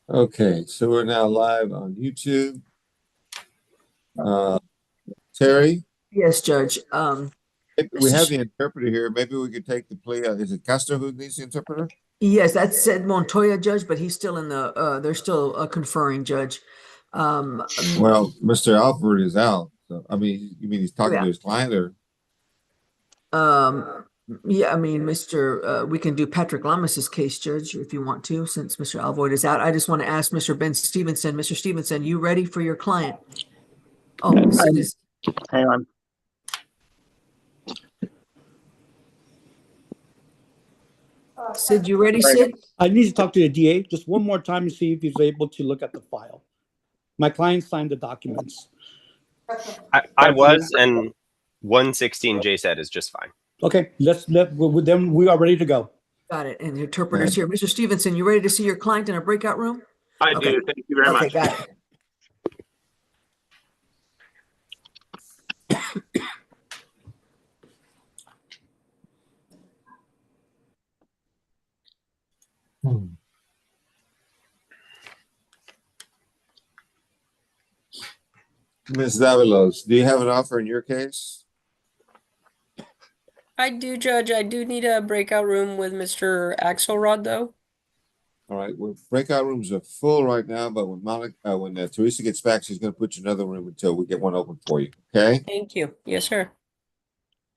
Okay, so we're now live on YouTube. Uh, Terry, Yes, Judge. we Mr. have Sh- the interpreter here. Maybe we could take the plea. Is it Custer who needs the interpreter? yes, that's said Montoya, Judge, but he's still in the, they're still conferring, Judge. Um, um, Well, Mr. Alford is out. So, I mean, you mean he's talking to yeah. his client or? Um, yeah, I mean, we can do Patrick Lamas's case, Judge, if you want to, since Mr. Alvoid is out. I just want to ask Mr. Ben Stevenson, Mr. Stevenson, you ready for your client? Oh, Sid is, Hang on. Sid, you ready, Sorry. Sid? I need to talk to the DA just one more time to see if he's able to look at the file. My client signed the documents. I was, and 116 J said is just fine. Okay, then we are ready to go. Got it. And the interpreter's here. Mr. Stevenson, you ready to see your client in a breakout room? I Okay. do. Thank you very Okay, much. got it. Ms. Davalos, do you have an offer in your case? I do, Judge. I do need a breakout room with Mr. Axelrod, though. All right, well, breakout rooms are full right now, but when Teresa gets back, she's going to put you in another room until we get one open for you. Okay, Thank you. Yes, sir.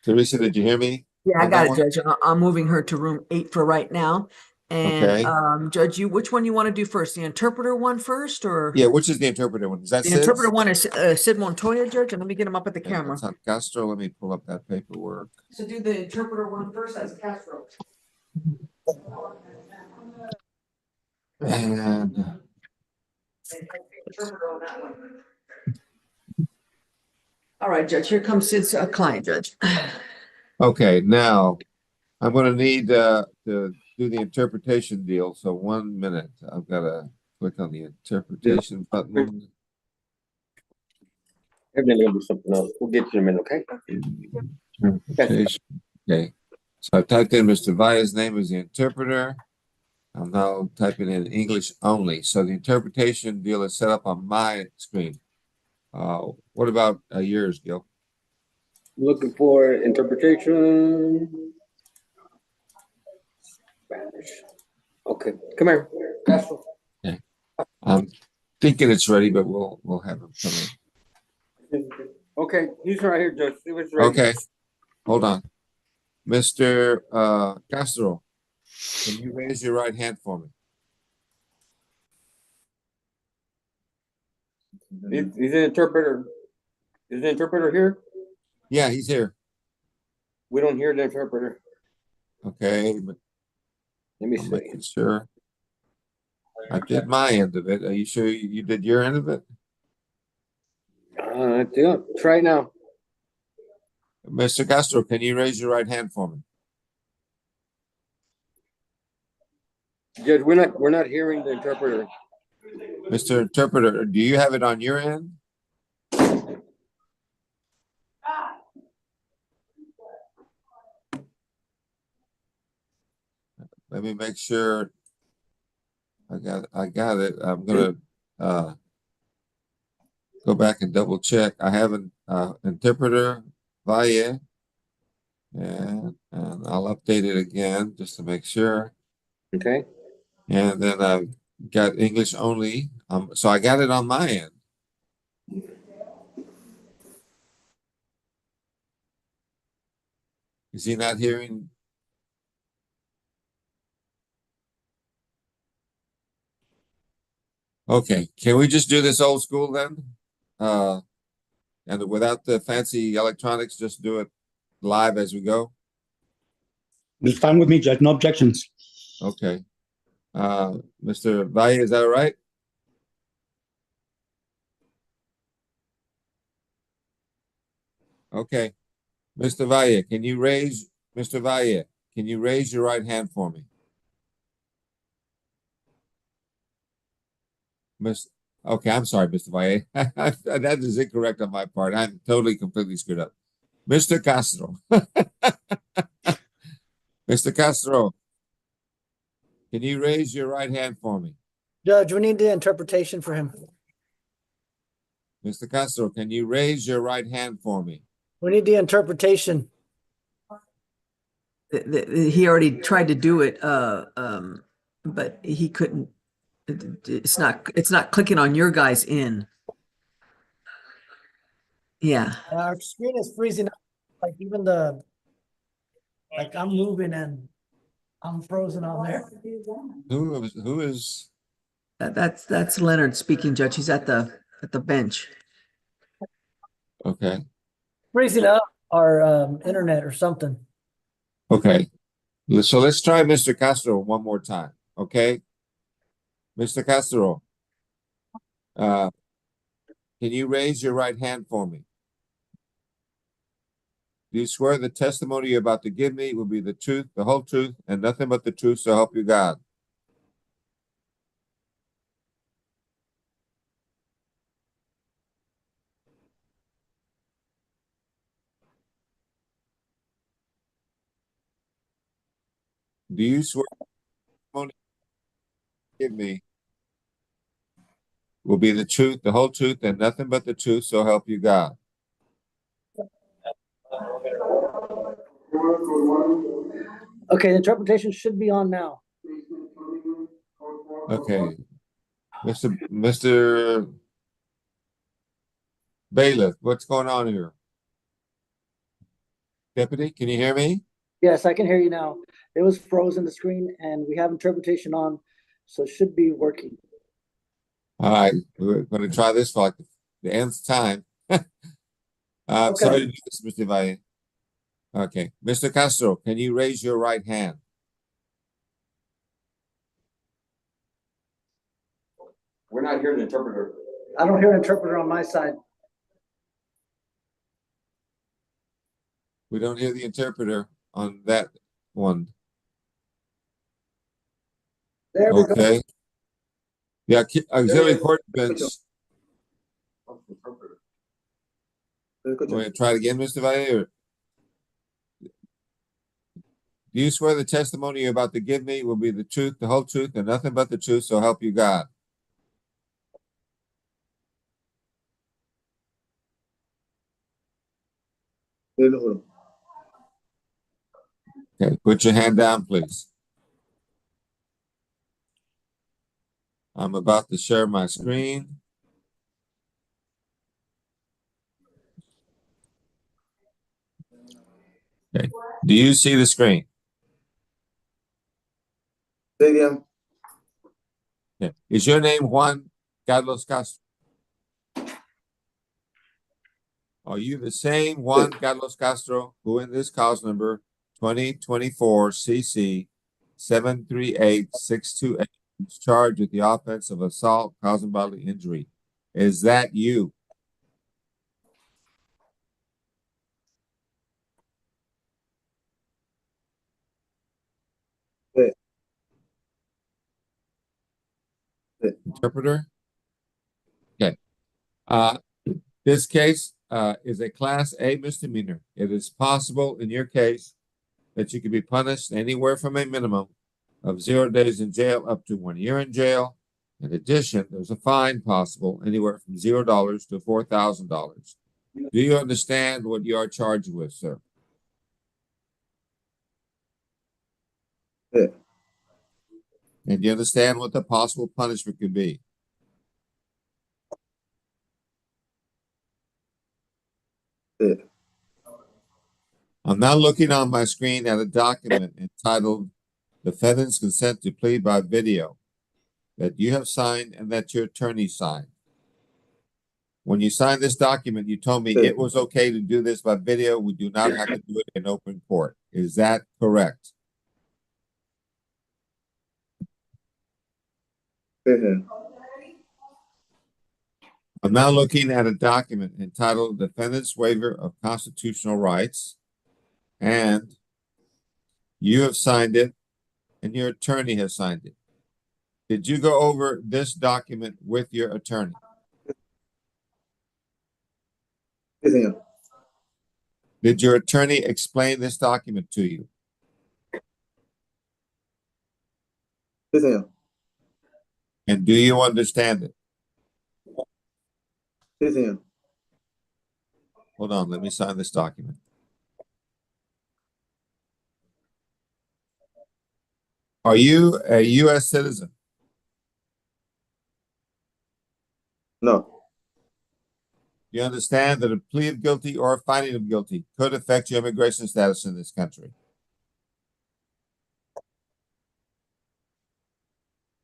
Teresa, did you hear me? Yeah, I on got that it, one? Judge. I'm moving her to room 8 for right now. And Okay. Judge, which one you want to do first? The interpreter one first, or Yeah, which is the interpreter one? Is that the Sid's? interpreter one is Sid Montoya, Judge? And let me get him up at the Yeah, camera. that's on Castro. Let me pull up that paperwork. So do the interpreter one first. That's Castro. And Interpreter on that one. All right, Judge. Here comes Sid's client, Judge. okay, now I'm going to need to do the interpretation deal. So 1 minute. I've got to click on the interpretation button. Everything's gonna be something else. We'll get you in a minute, okay? Interpretation. Okay. So I typed in Mr. Valla's name as the interpreter. I'm now typing in English only. So the interpretation deal is set up on my screen. What about yours, Gil? Looking for interpretation. Spanish. Okay, come here. Castro. I'm thinking it's ready, but we'll have him come in. Okay, he's right here, Judge. He was ready. Okay, hold on. Mr. Castro, can you raise your right hand for me? He's an interpreter. Is the interpreter here? Yeah, he's here. We don't hear the interpreter. Okay, but Let me I'm see. making sure. I did my end of it. Are you sure you did your end of it? Yeah, try it now. Mr. Castro, can you raise your right hand for me? Judge, we're not hearing the interpreter. Mr. Interpreter, do you have it on your end? Let me make sure. I got it. I'm gonna go back and double check. I have an interpreter Valle, and I'll update it again just to make sure. Okay. And then I've got English only. So I got it on my end. Is he not hearing? Okay, can we just do this old school then? And without the fancy electronics, just do it live as we go? It's fine with me, Judge. No objections. Okay. Mr. Valle, is that all right? Okay. Mr. Valle, Mr. Valle, can you raise your right hand for me? Okay, I'm sorry, Mr. Valle. That is incorrect on my part. I'm totally, completely screwed up. Mr. Castro. Mr. Castro, can you raise your right hand for me? Judge, we need the interpretation for him. Mr. Castro, can you raise your right hand for me? We need the interpretation. He already tried to do it, but he couldn't. It's not clicking on your guy's in. Yeah. Our screen is freezing up. Like even like I'm moving and I'm frozen on there. Who is, That's Leonard speaking, Judge. He's at the bench. okay, Freezing up our internet or something. okay. So let's try Mr. Castro one more time, okay? Mr. Castro, can you raise your right hand for me? Do you swear the testimony you're about to give me will be the truth, the whole truth, and nothing but the truth, so help you God? Do you swear the testimony you give me will be the truth, the whole truth, and nothing but the truth, so help you God? Okay, the interpretation should be on now. Okay. Mr. Bailiff, what's going on here? Deputy, can you hear me? Yes, I can hear you now. It was frozen the screen and we have interpretation on, so it should be working. All right, we're going to try this for like the nth time. Okay. Sorry to do this, Mr. Valle. Okay, Mr. Castro, can you raise your right hand? We're not hearing the interpreter. I don't hear an interpreter on my side. We don't hear the interpreter on that one. There we go. Okay. Yeah, auxiliary court bench. Want to try it again, Mr. Valle? Or do you swear the testimony you're about to give me will be the truth, the whole truth, and nothing but the truth, so help you God? Okay, put your hand down, please. I'm about to share my screen. Okay, do you see the screen? Okay. Is your name Juan Carlos Castro? Are you the same Juan Carlos Castro who in this cause number 2024 CC 738628 is charged with the offense of assault causing bodily injury? Is that you? Interpreter? Okay. This case is a Class A misdemeanor. It is possible in your case that you could be punished anywhere from a minimum of 0 days in jail up to 1 year in jail. In addition, there's a fine possible anywhere from $0 to $4,000. Do you understand what you are charged with, sir? Yeah. And do you understand what the possible punishment could be? Yeah. I'm now looking on my screen at a document entitled Defendant's Consent to Plead by Video that you have signed and that your attorney signed. When you signed this document, you told me it was okay to do this by video. We do not have to do it in open court. Is that correct? Yeah. I'm now looking at a document entitled Defendant's Waiver of Constitutional Rights, and you have signed it and your attorney has signed it. Did you go over this document with your attorney? Sí, señor. Did your attorney explain this document to you? Sí, señor. And do you understand it? Sí, señor. Hold on, let me sign this document. Are you a U.S. citizen? No. You understand that a plea of guilty or a finding of guilty could affect your immigration status in this country.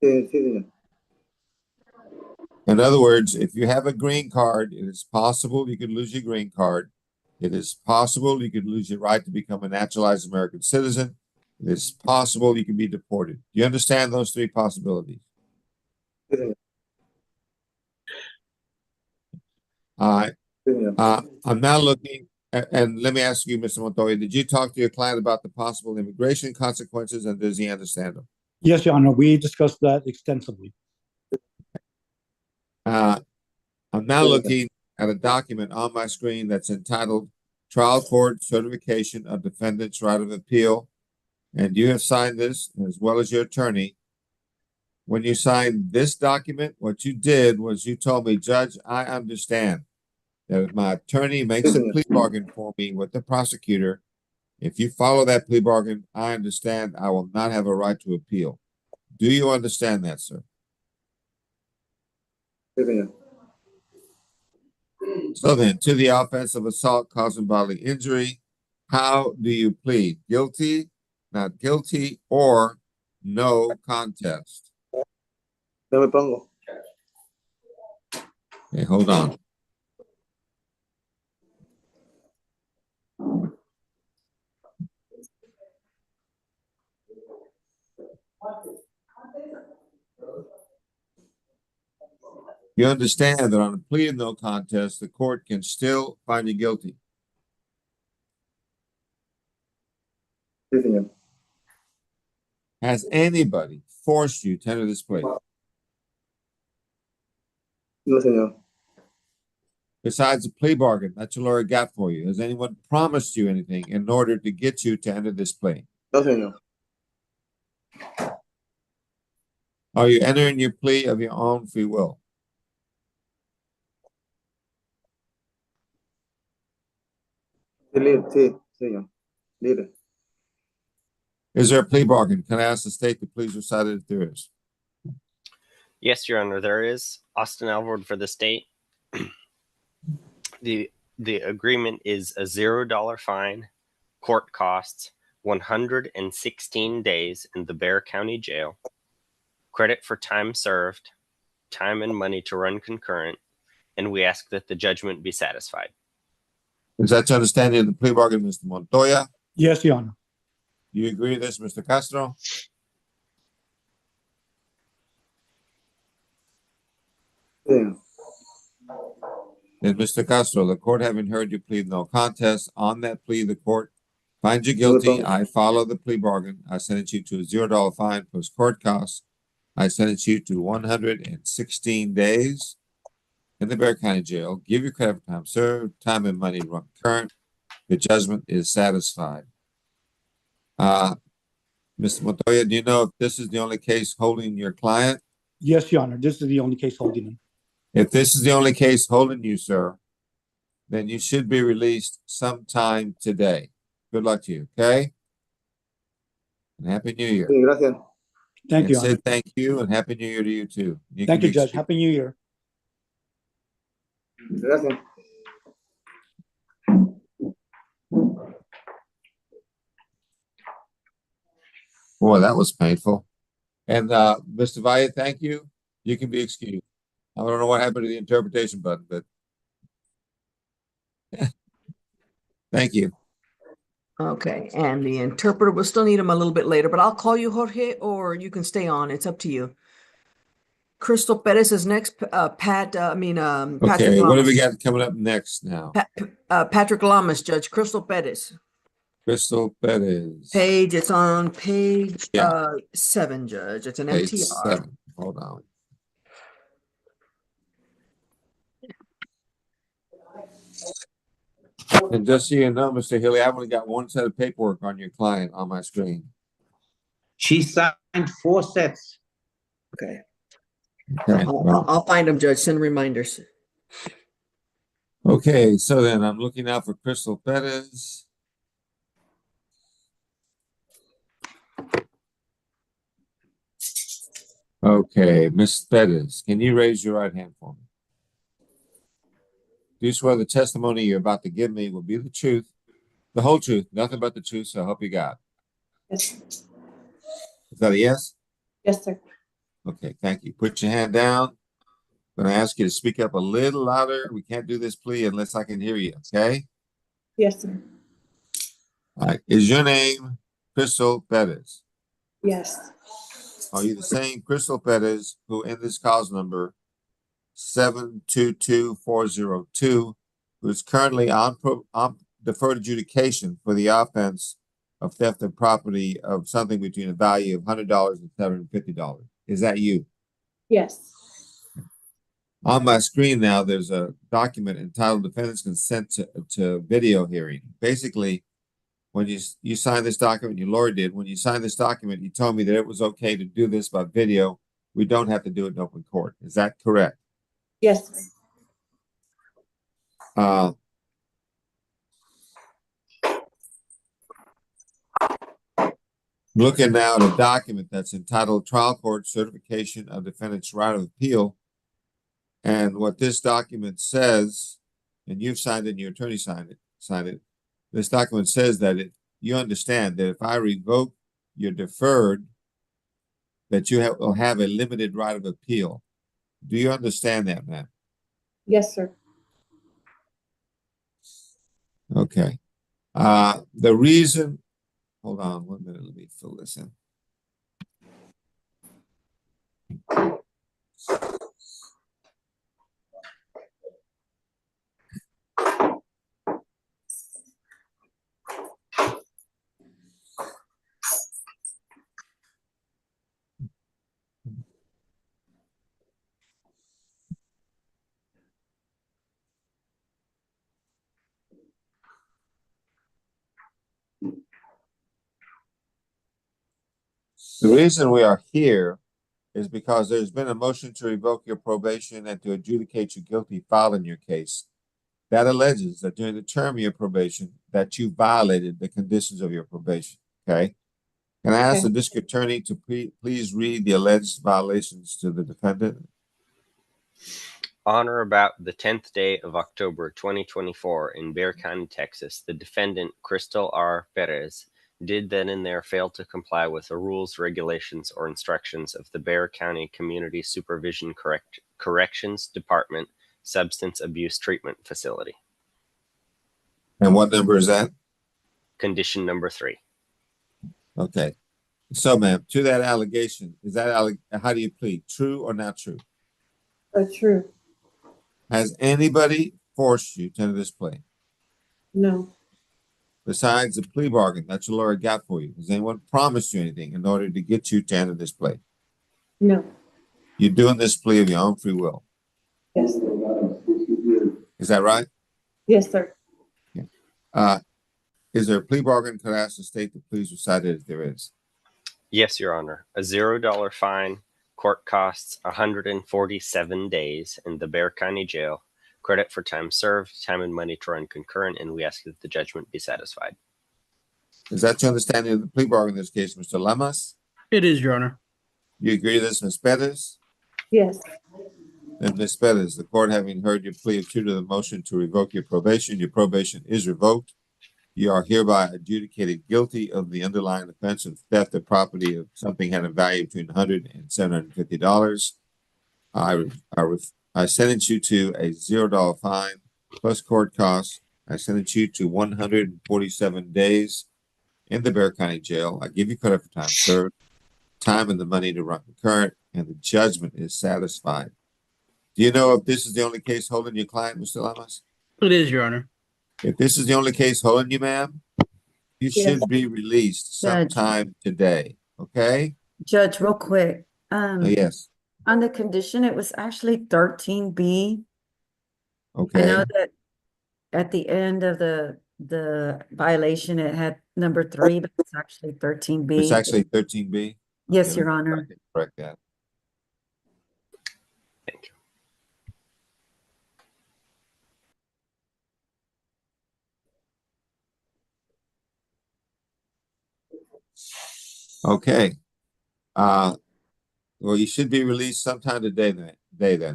Sí, sí, señor. In other words, if you have a green card, it is possible you could lose your green card. It is possible you could lose your right to become a naturalized American citizen. It is possible you could be deported. Do you understand those three possibilities? Sí, señor. All right. Sí, señor. I'm now looking, and let me ask you, Mr. Montoya, did you talk to your client about the possible immigration consequences, and does he understand them? Yes, Your Honor, we discussed that extensively. I'm now looking at a document on my screen that's entitled Trial Court Certification of Defendant's Right of Appeal. And you have signed this as well as your attorney. When you signed this document, what you did was you told me, Judge, I understand that if my attorney makes a plea bargain for me with the prosecutor, if you follow that plea bargain, I understand I will not have a right to appeal. Do you understand that, sir? Sí, señor. So then, to the offense of assault causing bodily injury, how do you plead? Guilty, not guilty, or no contest? No me pongo. Okay, hold on. You understand that on a plea of no contest, the court can still find you guilty. Sí, señor. Has anybody forced you to enter this plea? No, señor. Besides the plea bargain that your lawyer got for you, has anyone promised you anything in order to get you to enter this plea? No, señor. Are you entering your plea of your own free will? Sí, libre. Sí, señor. Libre. Is there a plea bargain? Can I ask the state to please recite it if there is? Yes, Your Honor, there is. Austin Alvord for the state. The agreement is a $0 fine, court costs, 116 days in the Bexar County Jail, credit for time served, time and money to run concurrent, and we ask that the judgment be satisfied. Is that your understanding of the plea bargain, Mr. Montoya? Yes, Your Honor. Do you agree with this, Mr. Castro? Sí, señor. Then, Mr. Castro, the court having heard you plead no contest, on that plea, the court finds you guilty. I follow the plea bargain. I sentence you to a $0 fine plus court costs. I sentence you to 116 days in the Bexar County Jail. Give you credit for time served, time and money run current. The judgment is satisfied. Mr. Montoya, do you know if this is the only case holding your client? Yes, Your Honor, this is the only case holding him. If this is the only case holding you, sir, then you should be released sometime today. Good luck to you, okay? And Happy New Year. Sí, gracias. Thank you, And Your Honor. Sid, thank you, and Happy New Year to you too. Thank can you, be Judge. excused. Happy New Year. Gracias. Boy, that was painful. And Mr. Valle, thank you. You can be excused. I don't know what happened to the interpretation button, but thank you. Okay, and the interpreter, we'll still need him a little bit later, but I'll call you, Jorge, or you can stay on. It's up to you. Crystal Perez is next. Patrick Okay, what have we Lamas. got coming up next now? Patrick Lamas, Judge. Crystal Perez. Crystal Perez. Page, it's on page Yeah. 7, Judge. It's an Page MTR. 7. Hold on. And just so you know, Mr. Healy, I've only got one set of paperwork on your client on my screen. She signed 4 sets. Okay. Okay, well, I'll find them, Judge. Send reminders. okay, so then I'm looking out for Crystal Perez. Okay, Miss Perez, can you raise your right hand for me? Do you swear the testimony you're about to give me will be the truth, the whole truth, nothing but the truth, so help you God? Yes. Is that a yes? Yes, sir. Okay, thank you. Put your hand down. I'm going to ask you to speak up a little louder. We can't do this plea unless I can hear you, okay? Yes, sir. All right. Is your name Crystal Perez? Yes. Are you the same Crystal Perez who in this cause number 722402, who is currently on deferred adjudication for the offense of theft of property of something between a value of $100 and $750? Is that you? Yes. On my screen now, there's a document entitled Defendant's Consent to Video Hearing. Basically, when you signed this document, your lawyer did, when you signed this document, you told me that it was okay to do this by video. We don't have to do it in open court. Is that correct? Yes, sir. Looking now at a document that's entitled Trial Court Certification of Defendant's Right of Appeal. And what this document says, and you've signed it and your attorney signed it. This document says that you understand that if I revoke your deferred, that you will have a limited right of appeal. Do you understand that, ma'am? Yes, sir. Okay. The reason, hold on 1 minute, let me fill this in. The reason we are here is because there's been a motion to revoke your probation and to adjudicate you guilty filed in your case. That alleges that during the term of your probation that you violated the conditions of your probation, okay? Can I ask the district attorney to please read the alleged violations to the defendant? On or about the 10th day of October 2024 in Bexar County, Texas, the defendant, Crystal R. Perez, did then and there fail to comply with the rules, regulations, or instructions of the Bexar County Community Supervision Corrections Department Substance Abuse Treatment Facility. And what number is that? Condition number 3. Okay. So, ma'am, to that allegation, is that how do you plead? True or not true? True. Has anybody forced you to enter this plea? No. Besides the plea bargain that your lawyer got for you, has anyone promised you anything in order to get you to enter this plea? No. You're doing this plea of your own free will. Yes. Is that right? Yes, sir. Is there a plea bargain? Could I ask the state to please recite it if there is? Yes, Your Honor. A $0 fine, court costs 147 days in the Bexar County Jail, credit for time served, time and money to run concurrent, and we ask that the judgment be satisfied. Is that your understanding of the plea bargain in this case, Mr. Lamas? It is, Your Honor. You agree to this, Ms. Perez? Yes. And Ms. Perez, the court having heard your plea of true to the motion to revoke your probation is revoked. You are hereby adjudicated guilty of the underlying offense of theft of property of something having a value between $100 and $750. I sentence you to a $0 fine plus court costs. I sentence you to 147 days in the Bexar County Jail. I give you credit for time served, time and the money to run concurrent, and the judgment is satisfied. Do you know if this is the only case holding your client, Mr. Lamas? It is, Your Honor. If this is the only case holding you, ma'am, you should be released sometime today. Okay? Judge, real quick. Yes. On the condition, it was actually 13B. Okay. I know that at the end of the violation, it had number 3, but it's actually 13B. It's actually 13B. Yes, Okay, Your Honor. correct that. Okay. Well, you should be released sometime today then,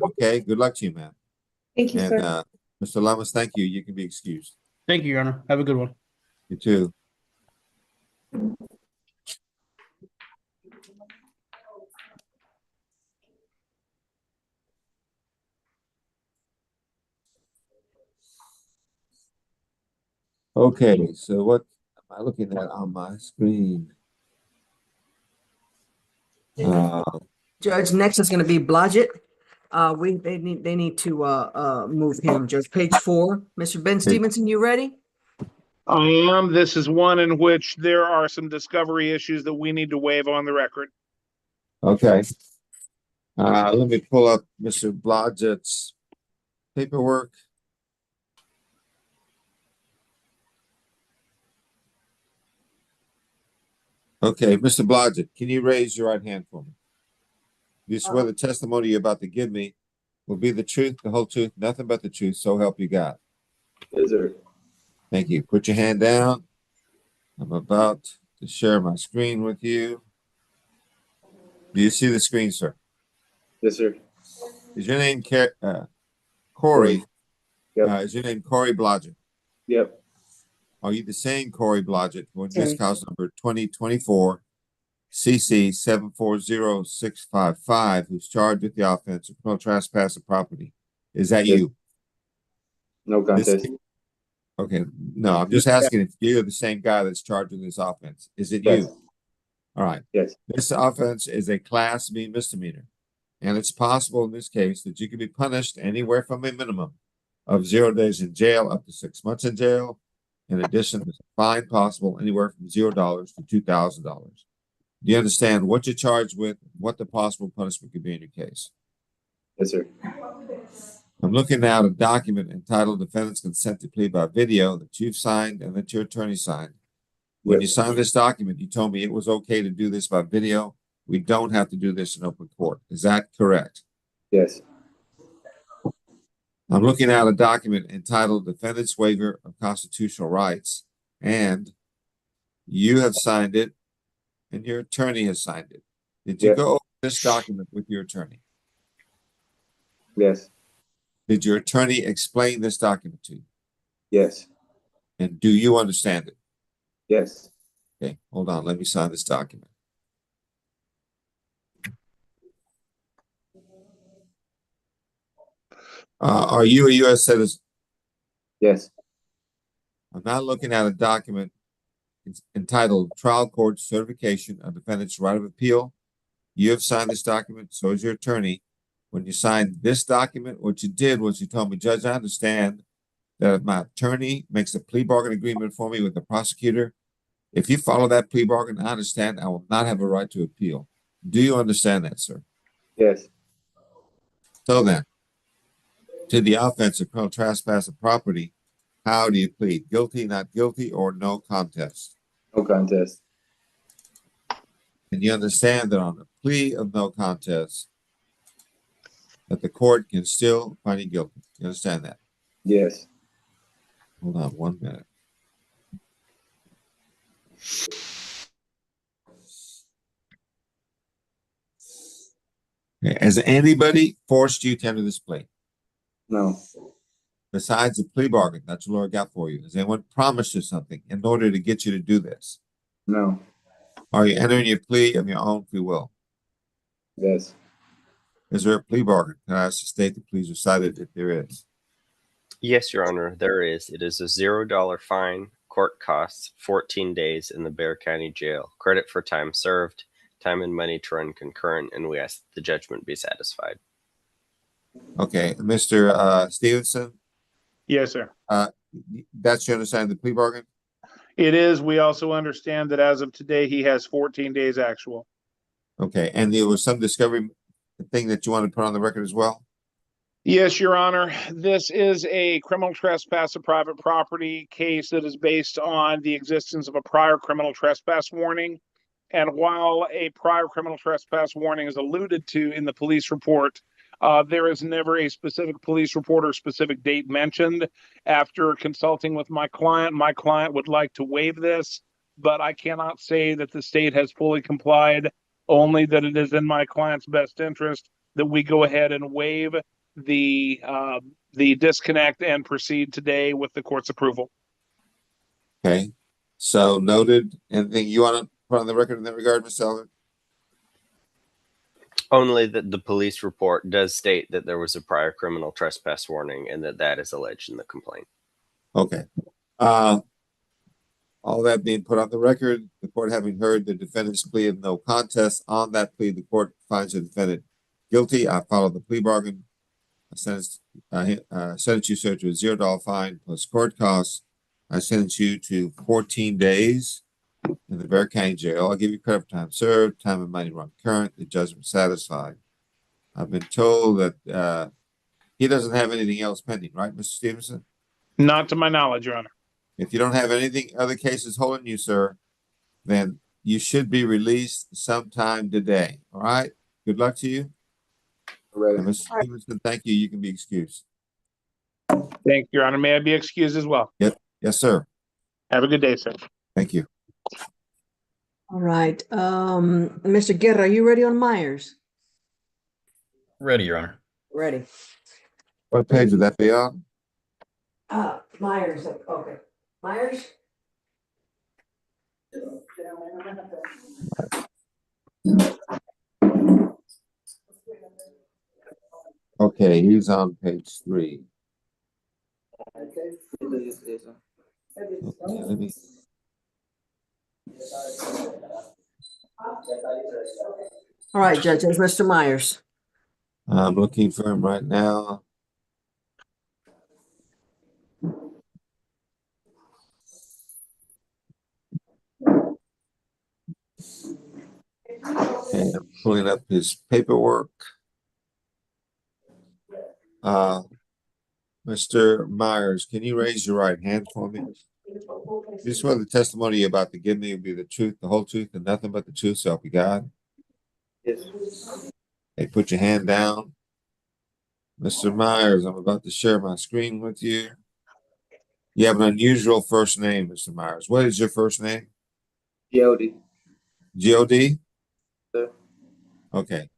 okay? Good luck to you, man. Thank you, And, sir. Mr. Lamas, thank you. You can be excused. Thank you, Your Honor. Have a good one. You too. Okay, so what am I looking at on my screen? Judge, next is gonna be Blodgett. They need to, move him. Judge, page 4. Mr. Ben Stevenson, you ready? I am. This is one in which there are some discovery issues that we need to waive on the record. Okay. Let me pull up Mr. Blodgett's paperwork. Okay, Mr. Blodgett, can you raise your right hand for me? You swear the testimony you're about to give me will be the truth, the whole truth, nothing but the truth, so help you God. Yes, sir. Thank you. Put your hand down. I'm about to share my screen with you. Do you see the screen, sir? Yes, sir. Is your name Corey? Yep. Is your name Corey Blodgett? Yep. Are you the same Corey Blodgett who in this cause number 2024 CC 740655, who's charged with the offense of criminal trespass of property? Is that Yes. you? No contest. Okay, no, I'm just asking if you're the same guy that's charged with this offense. Is it Yes. you? All right. Yes. This offense is a Class B misdemeanor, and it's possible in this case that you can be punished anywhere from a minimum of 0 days in jail up to 6 months in jail. In addition, there's a fine possible anywhere from $0 to $2,000. Do you understand what you're charged with, what the possible punishment could be in your case? Yes, sir. I'm looking now at a document entitled Defendant's Consent to Plea by Video that you've signed and that your attorney signed. When you signed this document, you told me it was okay to do this by video. We don't have to do this in open court. Is that correct? Yes. I'm looking at a document entitled Defendant's Waiver of Constitutional Rights, and you have signed it, and your attorney has signed it. Did you Yes. go over this document with your attorney? Yes. Did your attorney explain this document to you? Yes. And do you understand it? Yes. Okay, hold on. Let me sign this document. Are you a U.S. citizen? Yes. I'm not looking at a document entitled Trial Court Certification of Defendant's Right of Appeal. You have signed this document, so is your attorney. When you signed this document, what you did was you told me, Judge, I understand that if my attorney makes a plea bargain agreement for me with the prosecutor, if you follow that plea bargain, I understand I will not have a right to appeal. Do you understand that, sir? Yes. So then, to the offense of criminal trespass of property, how do you plead? Guilty, not guilty, or no contest? No contest. And you understand that on the plea of no contest, that the court can still find you guilty. You understand that? Yes. Hold on 1 minute. Okay. Has anybody forced you to enter this plea? No. Besides the plea bargain that your lawyer got for you, has anyone promised you something in order to get you to do this? No. Are you entering your plea of your own free will? Yes. Is there a plea bargain? Can I ask the state to please recite it if there is? Yes, Your Honor, there is. It is a $0 fine, court costs, 14 days in the Bexar County Jail, credit for time served, time and money to run concurrent, and we ask that the judgment be satisfied. Okay, Mr. Stevenson, Yes, sir. that's your understanding of the plea bargain? It is. We also understand that as of today, he has 14 days actual. Okay, and there was some discovery thing that you want to put on the record as well? Yes, Your Honor. This is a criminal trespass of private property case that is based on the existence of a prior criminal trespass warning. And while a prior criminal trespass warning is alluded to in the police report, there is never a specific police report or specific date mentioned. After consulting with my client would like to waive this. but I cannot say that the state has fully complied, only that it is in my client's best interest that we go ahead and waive the disconnect and proceed today with the court's approval. Okay, so noted. Anything you want to put on the record in that regard, Mr. Elder? Only that the police report does state that there was a prior criminal trespass warning and that that is alleged in the complaint. Okay. All that being put on the record, the court having heard the defendant's plea of no contest, on that plea, the court finds the defendant guilty. I follow the plea bargain. I sentence you, sir, to a $0 fine plus court costs. I sentence you to 14 days in the Bexar County Jail. I'll give you credit for time served, time and money run current, the judgment satisfied. I've been told that he doesn't have anything else pending, right, Mr. Stevenson? Not to my knowledge, Your Honor. If you don't have anything, other cases holding you, sir, then you should be released sometime today. All right. Good luck to you. Ready. And Mr. Stevenson, thank you. You can be excused. Thank you, Your Honor. May I be excused as well? Yes, sir. Have a good day, sir. Thank you. All right. Mr. Guerra, are you ready on Myers? Ready, Your Honor. Ready. What page would that be on? Myers. Okay. Myers? Okay, he's on page 3. Okay, let me. All right, Judge, it's Mr. Myers. I'm looking for him right now. Okay, I'm pulling up his paperwork. Mr. Myers, can you raise your right hand for me? This is what the testimony you're about to give me will be the truth, the whole truth, and nothing but the truth, so help you God. Yes. Hey, put your hand down. Mr. Myers, I'm about to share my screen with you. You have an unusual first name, Mr. Myers. What is your first name? G.O.D. G.O.D.? Sir. Okay.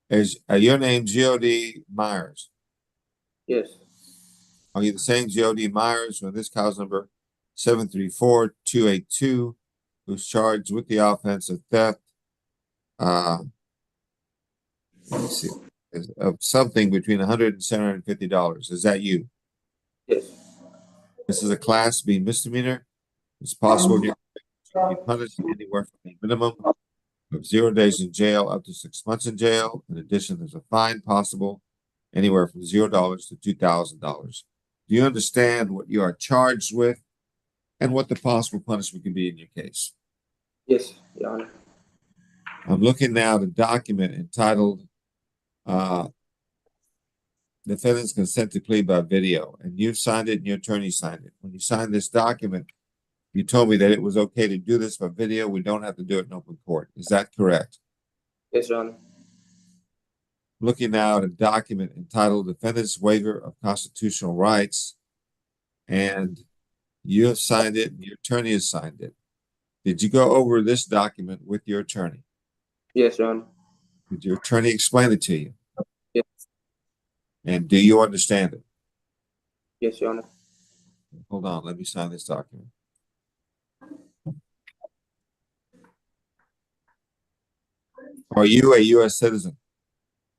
Is your name G.O.D. Myers? Yes. Are you the same G.O.D. Myers from this cause number 734-282, who's charged with the offense of theft? Let me see, of something between $100 and $750. Is that you? Yes. This is a Class B misdemeanor. It's possible you can be punished anywhere from a minimum of 0 days in jail up to 6 months in jail. In addition, there's a fine possible anywhere from $0 to $2,000. Do you understand what you are charged with and what the possible punishment can be in your case? Yes, Your Honor. I'm looking now at a document entitled Defendant's Consent to Plea by Video, and you've signed it and your attorney signed it. When you signed this document, you told me that it was okay to do this by video. We don't have to do it in open court. Is that correct? Yes, Your Honor. Looking now at a document entitled Defendant's Waiver of Constitutional Rights, and you have signed it and your attorney has signed it. Did you go over this document with your attorney? Yes, Your Honor. Did your attorney explain it to you? Yes. And do you understand it? Yes, Your Honor. Hold on, let me sign this document. Are you a U.S. citizen?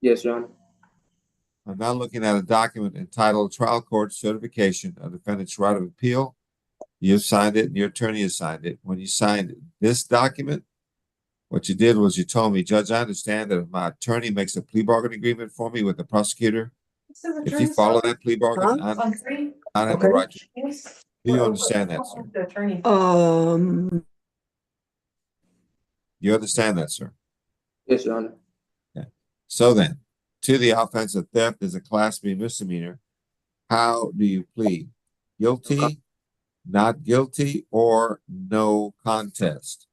Yes, Your Honor. I'm now looking at a document entitled Trial Court Certification of Defendant's Right of Appeal. You've signed it and your attorney has signed it. When you signed this document, what you did was you told me, Judge, I understand that if my attorney makes a plea bargain agreement for me with the prosecutor, if you follow that plea bargain, I have the right to. Do you understand that, sir? You understand that, sir? Yes, Your Honor. Okay. So then, to the offense of theft is a Class B misdemeanor. How do you plead? Guilty, not guilty, or no contest?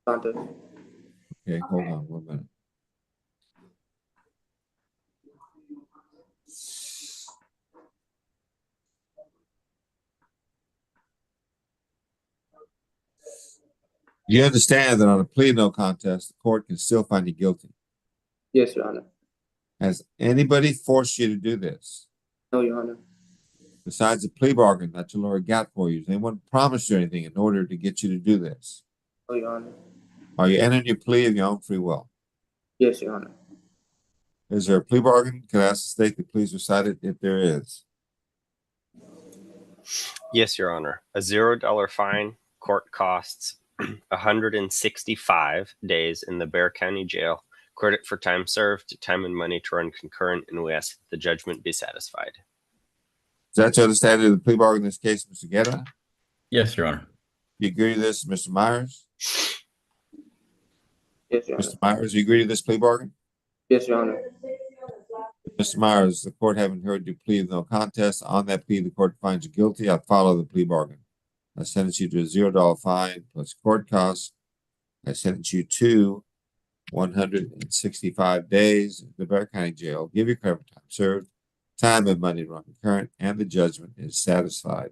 Contest. Okay, hold on 1 minute. You understand that on a plea of no contest, the court can still find you guilty. Yes, Your Honor. Has anybody forced you to do this? No, Your Honor. Besides the plea bargain that your lawyer got for you, has anyone promised you anything in order to get you to do this? No, Your Honor. Are you entering your plea of your own free will? Yes, Your Honor. Is there a plea bargain? Can I ask the state to please recite it if there is? Yes, Your Honor. A $0 fine, court costs 165 days in the Bexar County Jail, credit for time served, time and money to run concurrent, and we ask that the judgment be satisfied. Is that your understanding of the plea bargain in this case, Mr. Guerra? Yes, Your Honor. You agree to this, Mr. Myers? Yes, Your Honor. Mr. Myers, you agree to this plea bargain? Yes, Your Honor. Mr. Myers, the court having heard your plea of no contest, on that plea, the court finds you guilty. I follow the plea bargain. I sentence you to a $0 fine plus court costs. I sentence you to 165 days in the Bexar County Jail. Give you credit for time served, time and money to run concurrent, and the judgment is satisfied.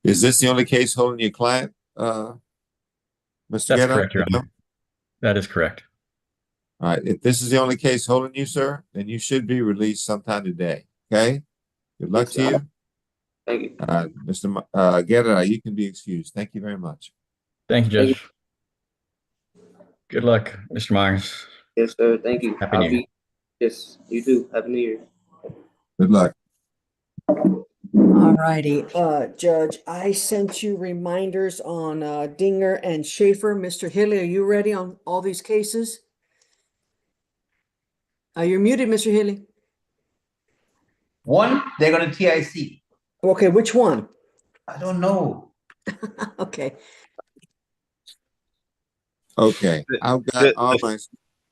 Is this the only case holding your client, Mr. That's Guerra? correct, Your Honor. That is correct. All right. If this is the only case holding you, sir, then you should be released sometime today. Okay. Good luck to you. Thank you. Mr. Guerra, you can be excused. Thank you very much. Thank you, Judge. Good luck, Mr. Myers. Yes, sir. Thank you. Happy New Year. Yes, you too. Happy New Year. Good luck. All righty, Judge, I sent you reminders on Dinger and Schaefer. Mr. Hilly, are you ready on all these cases? You're muted, Mr. Hilly. One, they're gonna TIC. Okay, which one? I don't know. Okay. Okay. I've got all my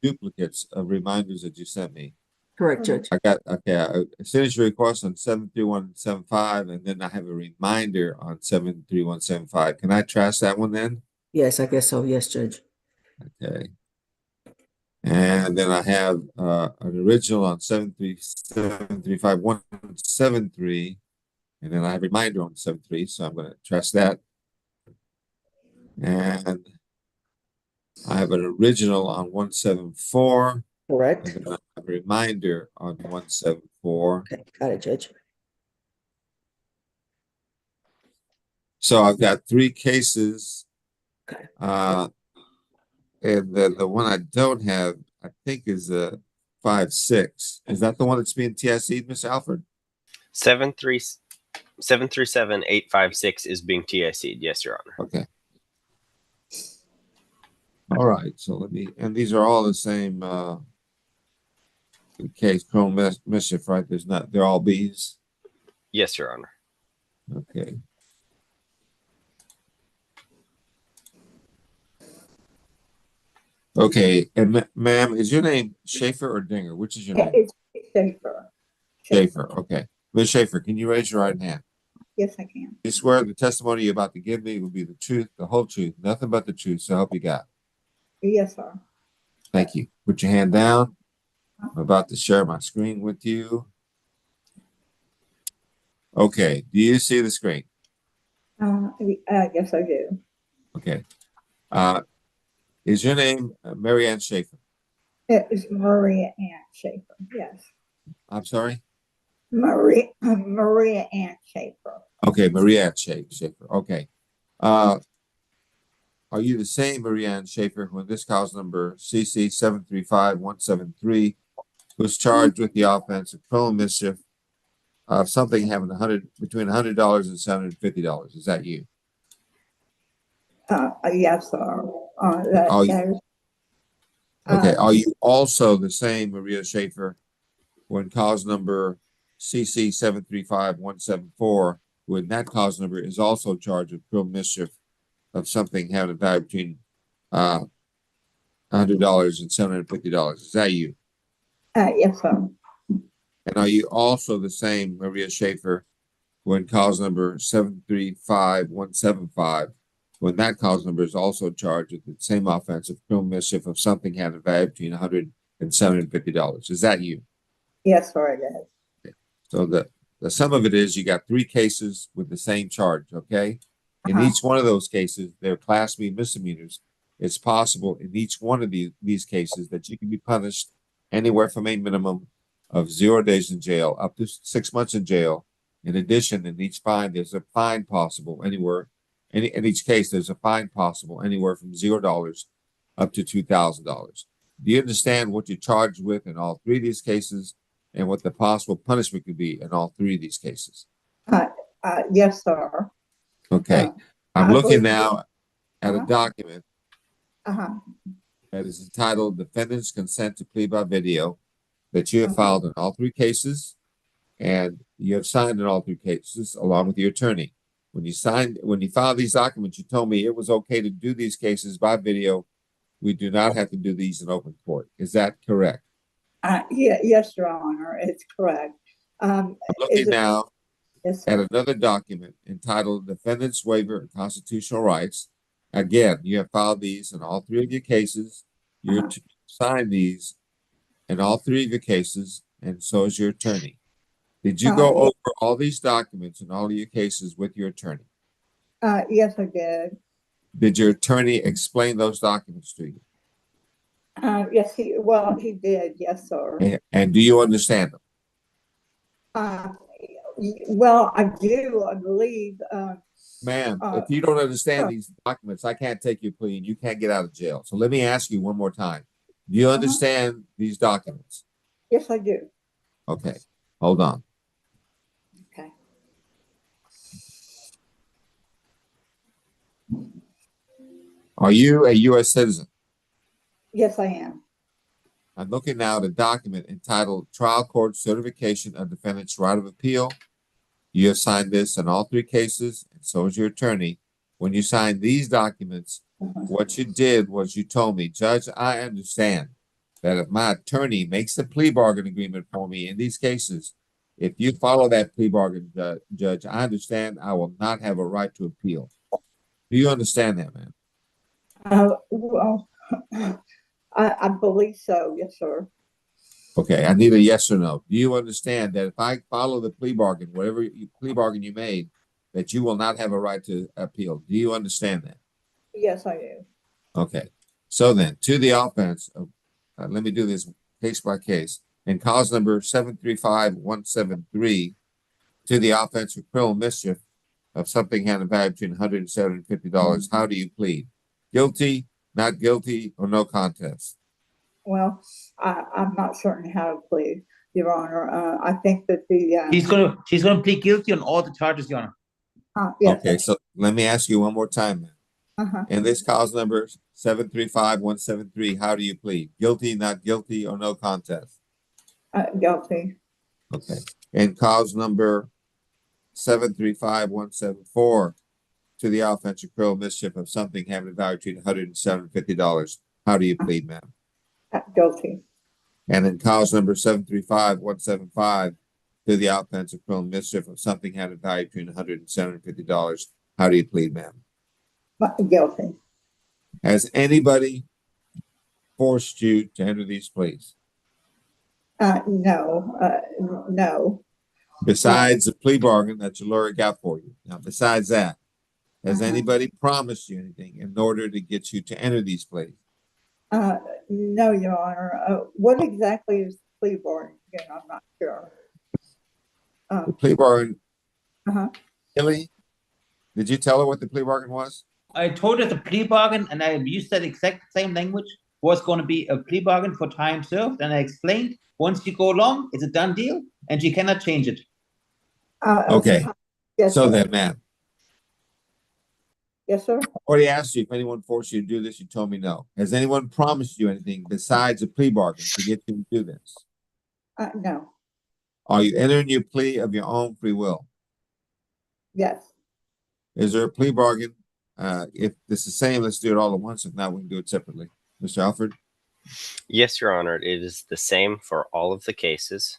duplicates of reminders that you sent me. Correct, Judge. I got, okay, I finished your request on 73175, and then I have a reminder on 73175. Can I trash that one then? Yes, I guess so. Yes, Judge. Okay. And then I have an original on 73735 and then I have a reminder on 73, so I'm going to trash that. And I have an original on 174. Correct. And then I have a reminder on 174. Okay, got it, Judge. So I've got 3 cases. Okay. And then the one I don't have, I think, is a 5-6. Is that the one that's being TIC'd, Mr. Alfred? 737-856 is being TIC'd. Yes, Your Honor. Okay. All right. So let me, and these are all the same case, Chrome Mischief, right? There's not, they're all B's. Yes, Your Honor. Okay. Okay, and ma'am, is your name Schaefer or Dinger? Which is your name? It's Schaefer. Schaefer. Okay. Ms. Schaefer, can you raise your right hand? Yes, I can. You swear the testimony you're about to give me will be the truth, the whole truth, nothing but the truth, so help you God. Yes, sir. Thank you. Put your hand down. I'm about to share my screen with you. Okay. Do you see the screen? Yes, I do. Okay. Is your name Mary Ann Schaefer? It is Maria Ann Schaefer. Yes. I'm sorry? Maria Ann Schaefer. Okay, Maria Ann Schaefer. Okay. Are you the same Maria Ann Schaefer who in this cause number CC 735173 was charged with the offense of criminal mischief of something having between $100 and $750? Is that you? Yes, sir. Okay. Are you also the same Maria Schaefer when cause number CC 735174, who in that cause number is also charged with criminal mischief of something having a value between $100 and $750? Is that you? Yes, sir. And are you also the same Maria Schaefer when cause number 735175, when that cause number is also charged with the same offense of criminal mischief of something having a value between $100 and $750? Is that you? Yes, sir, it is. Okay. So the sum of it is you got 3 cases with the same charge, okay? In each one of those cases, they're Class B misdemeanors. It's possible in each one of these cases that you can be punished anywhere from a minimum of 0 days in jail up to 6 months in jail. In addition, in each fine, there's a fine possible anywhere. In each case, there's a fine possible anywhere from $0 up to $2,000. Do you understand what you're charged with in all three of these cases and what the possible punishment could be in all three of these cases? Yes, sir. Okay. I'm I looking believe- now at a document Uh-huh. that is entitled Defendant's Consent to Plea by Video that you have filed in all three cases, and you have signed in all three cases along with your attorney. When you filed these documents, you told me it was okay to do these cases by video. We do not have to do these in open court. Is that correct? Yes, Your Honor, it's correct. I'm looking now Yes, at sir. another document entitled Defendant's Waiver of Constitutional Rights. Again, you have filed these in all three of your cases. You're to sign these in all three of your cases, and so is your attorney. Did you go over all these documents in all of your cases with your attorney? Yes, I did. Did your attorney explain those documents to you? Yes, he did. Yes, sir. And do you understand them? Well, I do, I believe. Ma'am, if you don't understand these documents, I can't take your plea and you can't get out of jail. So let me ask you one more time. Do you understand these documents? Yes, I do. Okay, hold on. Okay. Are you a U.S. citizen? Yes, I am. I'm looking now at a document entitled Trial Court Certification of Defendant's Right of Appeal. You have signed this in all three cases, and so is your attorney. When you signed these documents, what you did was you told me, Judge, I understand that if my attorney makes a plea bargain agreement for me in these cases, if you follow that plea bargain, Judge, I understand I will not have a right to appeal. Do you understand that, man? Well, I believe so. Yes, sir. Okay, I need a yes or no. Do you understand that if I follow the plea bargain, whatever plea bargain you made, that you will not have a right to appeal? Do you understand that? Yes, I do. Okay. So then, to the offense of, let me do this case by case. In cause number 735173, to the offense of criminal mischief of something having a value between $107 and $50, how do you plead? Guilty, not guilty, or no contest? Well, I'm not certain how to plead, Your Honor. I think that She's gonna plead guilty on all the charges, Your Honor. yes. Okay, so let me ask you one more time, man. In this cause number 735173, how do you plead? Guilty, not guilty, or no contest? Guilty. Okay. In cause number 735174, to the offense of criminal mischief of something having a value between $107 and $50, how do you plead, ma'am? Guilty. And in cause number 735175, to the offense of criminal mischief of something having a value between $107 and $50, how do you plead, ma'am? Guilty. Has anybody forced you to enter these pleas? No. No. Besides the plea bargain that your lawyer got for you. Now, besides that, has anybody promised you anything in order to get you to enter these pleas? No, Your Honor. What exactly is the plea bargain? Again, I'm not sure. The plea bargain. Kelly, did you tell her what the plea bargain was? I told her the plea bargain, and I used that exact same language, was going to be a plea bargain for time served, and I explained once you go along, it's a done deal, and you cannot change it. Okay. Yes, so sir. then, ma'am. Yes, sir. I already asked you if anyone forced you to do this. You told me no. Has anyone promised you anything besides a plea bargain to get you to do this? No. Are you entering your plea of your own free will? Yes. Is there a plea bargain? If this is the same, let's do it all at once. If not, we can do it separately. Mr. Alfred? Yes, Your Honor. It is the same for all of the cases.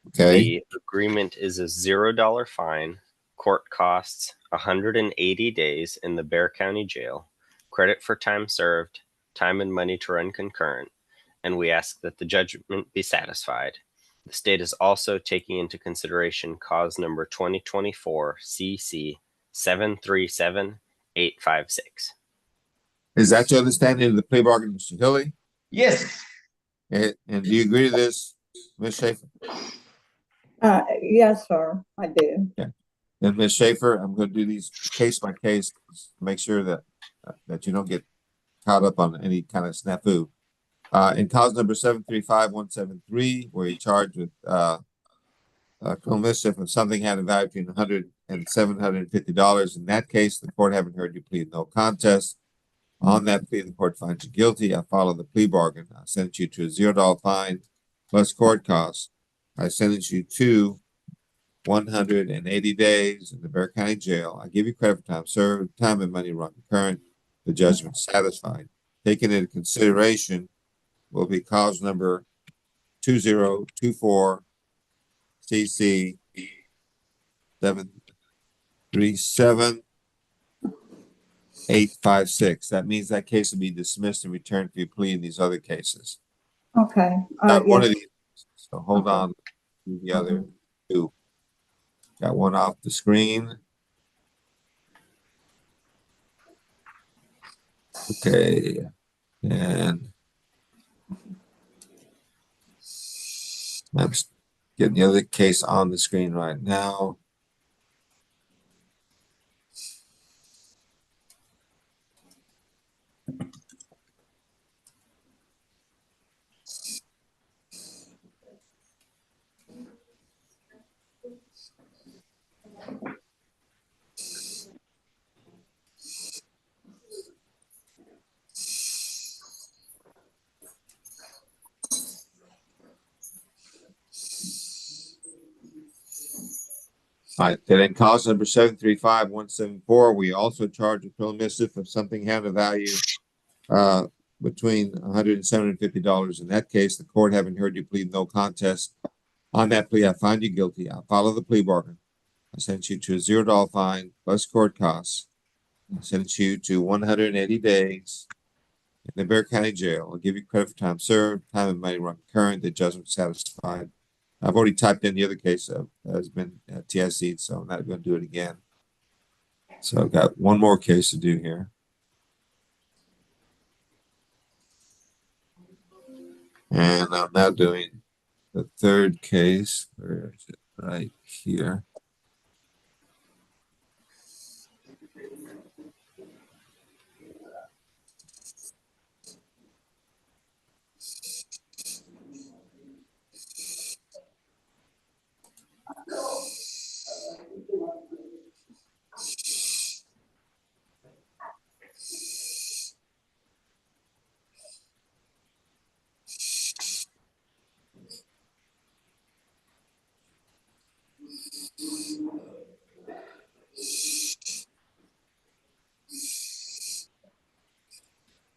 Okay. The agreement is a $0 fine. Court costs 180 days in the Bexar County Jail, credit for time served, time and money to run concurrent, and we ask that the judgment be satisfied. The state is also taking into consideration cause number 2024 CC 737 856. Is that your understanding of the plea bargain, Mr. Hilly? Yes. And do you agree to this, Ms. Schaefer? Yes, sir, I do. And Ms. Schaefer, I'm going to do these case by case to make sure that that you don't get caught up on any kind of snafu. In cause number 735-173, where you charged with criminal mischief of something had a value between $100 and $750. In that case, the court having heard you plead no contest. On that plea, the court finds you guilty. I follow the plea bargain. I sentence you to a $0 fine plus court costs. I sentence you to 180 days in the Bexar County Jail. I give you credit for time served, time and money run concurrent. The judgment satisfied. Taken into consideration will be cause number 2024 CC 737-856. That means that case will be dismissed and returned for your plea in these other cases. Okay. Got one Yes. of these. So hold on to the other two. Got one off the screen. Okay. And I'm getting the other case on the screen right now. All right, then in cause number 735-174, we also charge a criminal mischief of something having a value between $100 and $750. In that case, the court having heard you plead no contest. On that plea, I find you guilty. I follow the plea bargain. I sentence you to a $0 fine plus court costs. I sentence you to 180 days in the Bexar County Jail. I'll give you credit for time served, time and money run current, the judgment satisfied. I've already typed in the other case that has been TSC'd, so I'm not going to do it again. So I've got one more case to do here. And I'm now doing the third case. Where is it? Right here.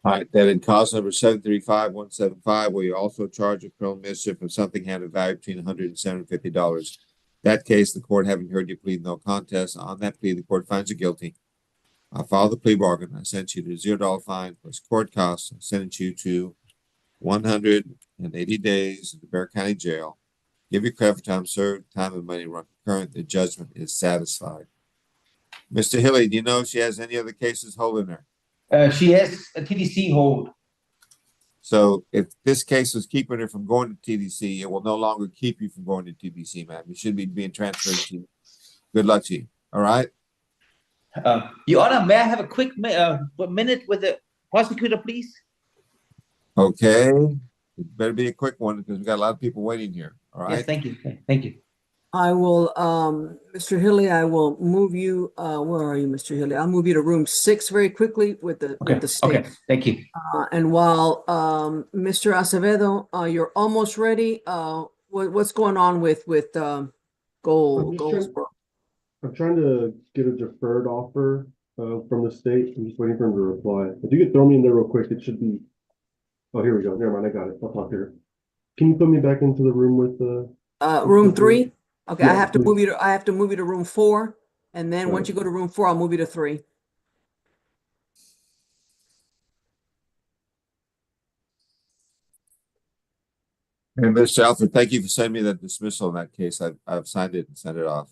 All right, then in cause number 735-175, where you also charge a criminal mischief of something having a value between $100 and $750. That case, the court having heard you plead no contest. On that plea, the court finds you guilty. I follow the plea bargain. I sentence you to a $0 fine plus court costs. I sentence you to 180 days in the Bexar County Jail. Give you credit for time served, time and money run concurrent. The judgment is satisfied. Mr. Hilly, do you know if she has any other cases holding her? She has a TDC hold. So if this case was keeping her from going to TDC, it will no longer keep you from going to TDC, ma'am. You should be being transferred to you. Good luck to you. All right. Your Honor, may I have a quick minute with the prosecutor, please? Okay. It better be a quick one because we got a lot of people waiting here. All right. Yes, thank you. Thank you. I will, Mr. Hilly, I will move you, where are you, Mr. Hilly? I'll move you to room 6 very quickly with the state. Okay, thank you. And while, Mr. Acevedo, you're almost ready, what's going on with Goldsboro? I'm trying to get a deferred offer from the state. I'm just waiting for him to reply. If you could throw me in there real quick, it should be. Oh, here we go. Never mind, I got it. I'll talk here. Can you put me back into the room with the room 3? Okay, Yeah, I have to please. move you to room 4, and then once you go to room 4, I'll move you to 3. And Mr. Alfred, thank you for sending me that dismissal in that case. I've signed it and sent it off.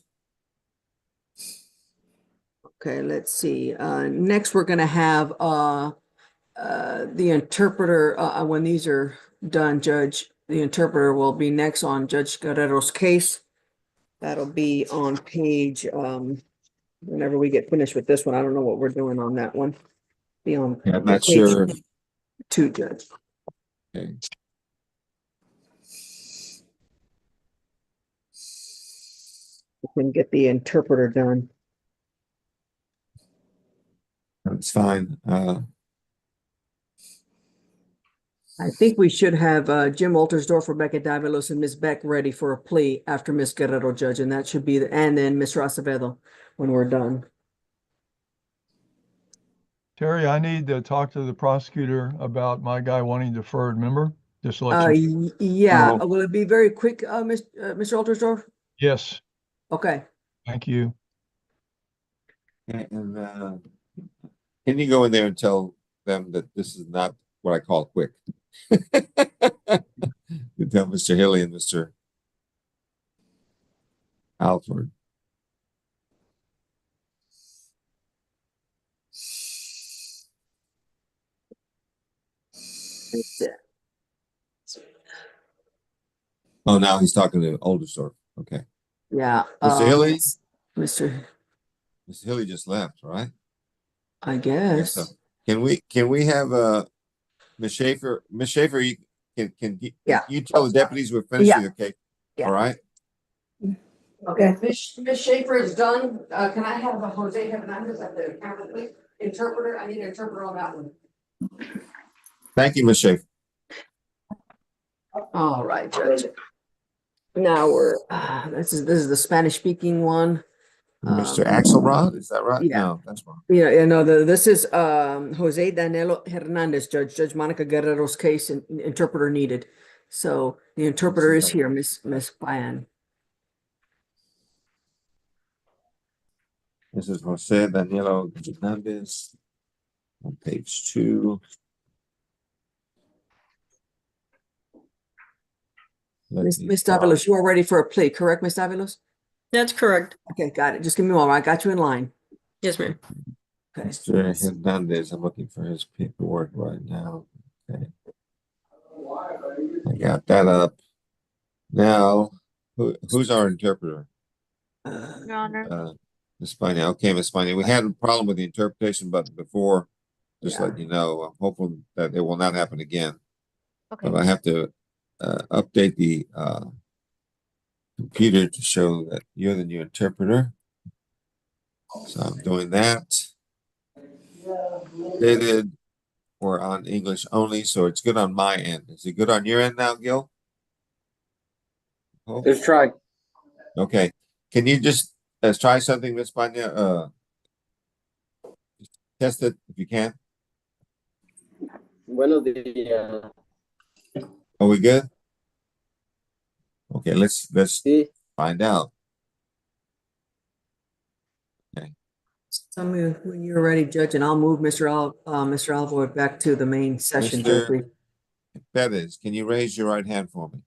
Okay, let's see. Next, we're gonna have the interpreter, when these are done, Judge, the interpreter will be next on Judge Guerrero's case. That'll be on page, whenever we get finished with this one. I don't know what we're doing on that one. Be on. Yeah, I'm not page sure. 2, Judge. Okay. We can get the interpreter done. That's fine. I think we should have Jim Altersdorf, Rebecca Davalos, and Ms. Beck ready for a plea after Ms. Guerrero, Judge, and that should be and then Mr. Acevedo when we're done. Terry, I need to talk to the prosecutor about my guy wanting deferred, remember? Just to let you. Yeah, will it be very quick, Mr. Altersdorf? Yes, Okay. thank you. And can you go in there and tell them that this is not what I call quick? You tell Mr. Hilly and Mr. Alford. Oh, now he's talking to Oldersdorf. Okay. Yeah. Mr. Hilly? Mr. Hilly just left, right? I guess. So can we have Ms. Schaefer? Ms. Schaefer, you you tell the deputies we're finishing the case. Yeah. All right. Okay, Ms. Schaefer is done. Can I have a Jose Hernandez at the camera, please? Interpreter, I need an interpreter on that one. Thank you, Ms. Schaefer. All right, Judge. Now we're this is the Spanish speaking one. Mr. Axelrod, is that right? Yeah. No, that's wrong. Yeah, no, this is Jose Danilo Hernandez, Judge Monica Guerrero's case, and interpreter needed. So the interpreter is here, Miss Payan. This is Jose Danilo Hernandez on page 2. Miss Davalos, you are ready for a plea, correct, Miss Davalos? That's correct. Okay, got it. Just give me a moment. I got you in line. Yes, ma'am. Okay. Mr. Hernandez, I'm looking for his paperwork right now. Okay. I got that up. Now, who's our interpreter? Your Honor. Ms. Spania. Okay, Ms. Spania. We had a problem with the interpretation button before. Just let you know. I'm hoping that it will not happen again. Okay. But I have to update the computer to show that you're the new interpreter. So I'm doing that. Dated or on English only, so it's good on my end. Is it good on your end now, Gil? Oh. Let's try. Okay. Can you just try something, Ms. Spania? Test it if you can. Buenos días. Are we good? Okay, let's find out. Okay. Tell me when you're ready, Judge, and I'll move Mr. Alvoy back to the main session. Mr. Perez, can you raise your right hand for me?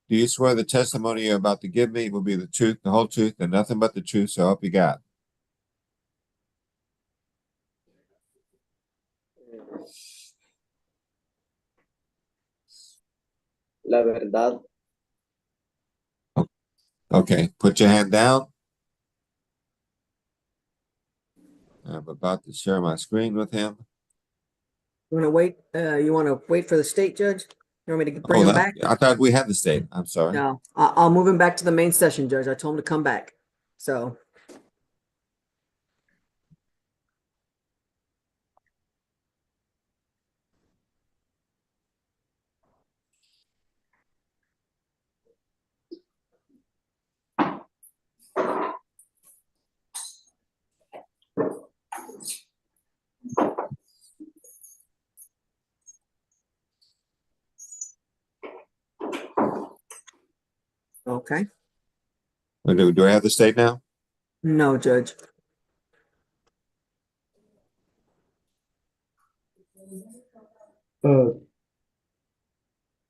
Do you swear the testimony you're about to give me will be the truth, the whole truth, and nothing but the truth, so help you God? La verdad. Okay, put your hand down. I'm about to share my screen with him. You want to wait? You want to wait for the state judge? You want me to bring him back? I thought we had the state. I'm sorry. No, I'll move him back to the main session, Judge. I told him to come back. So. Okay. Do I have the state now? No, Judge.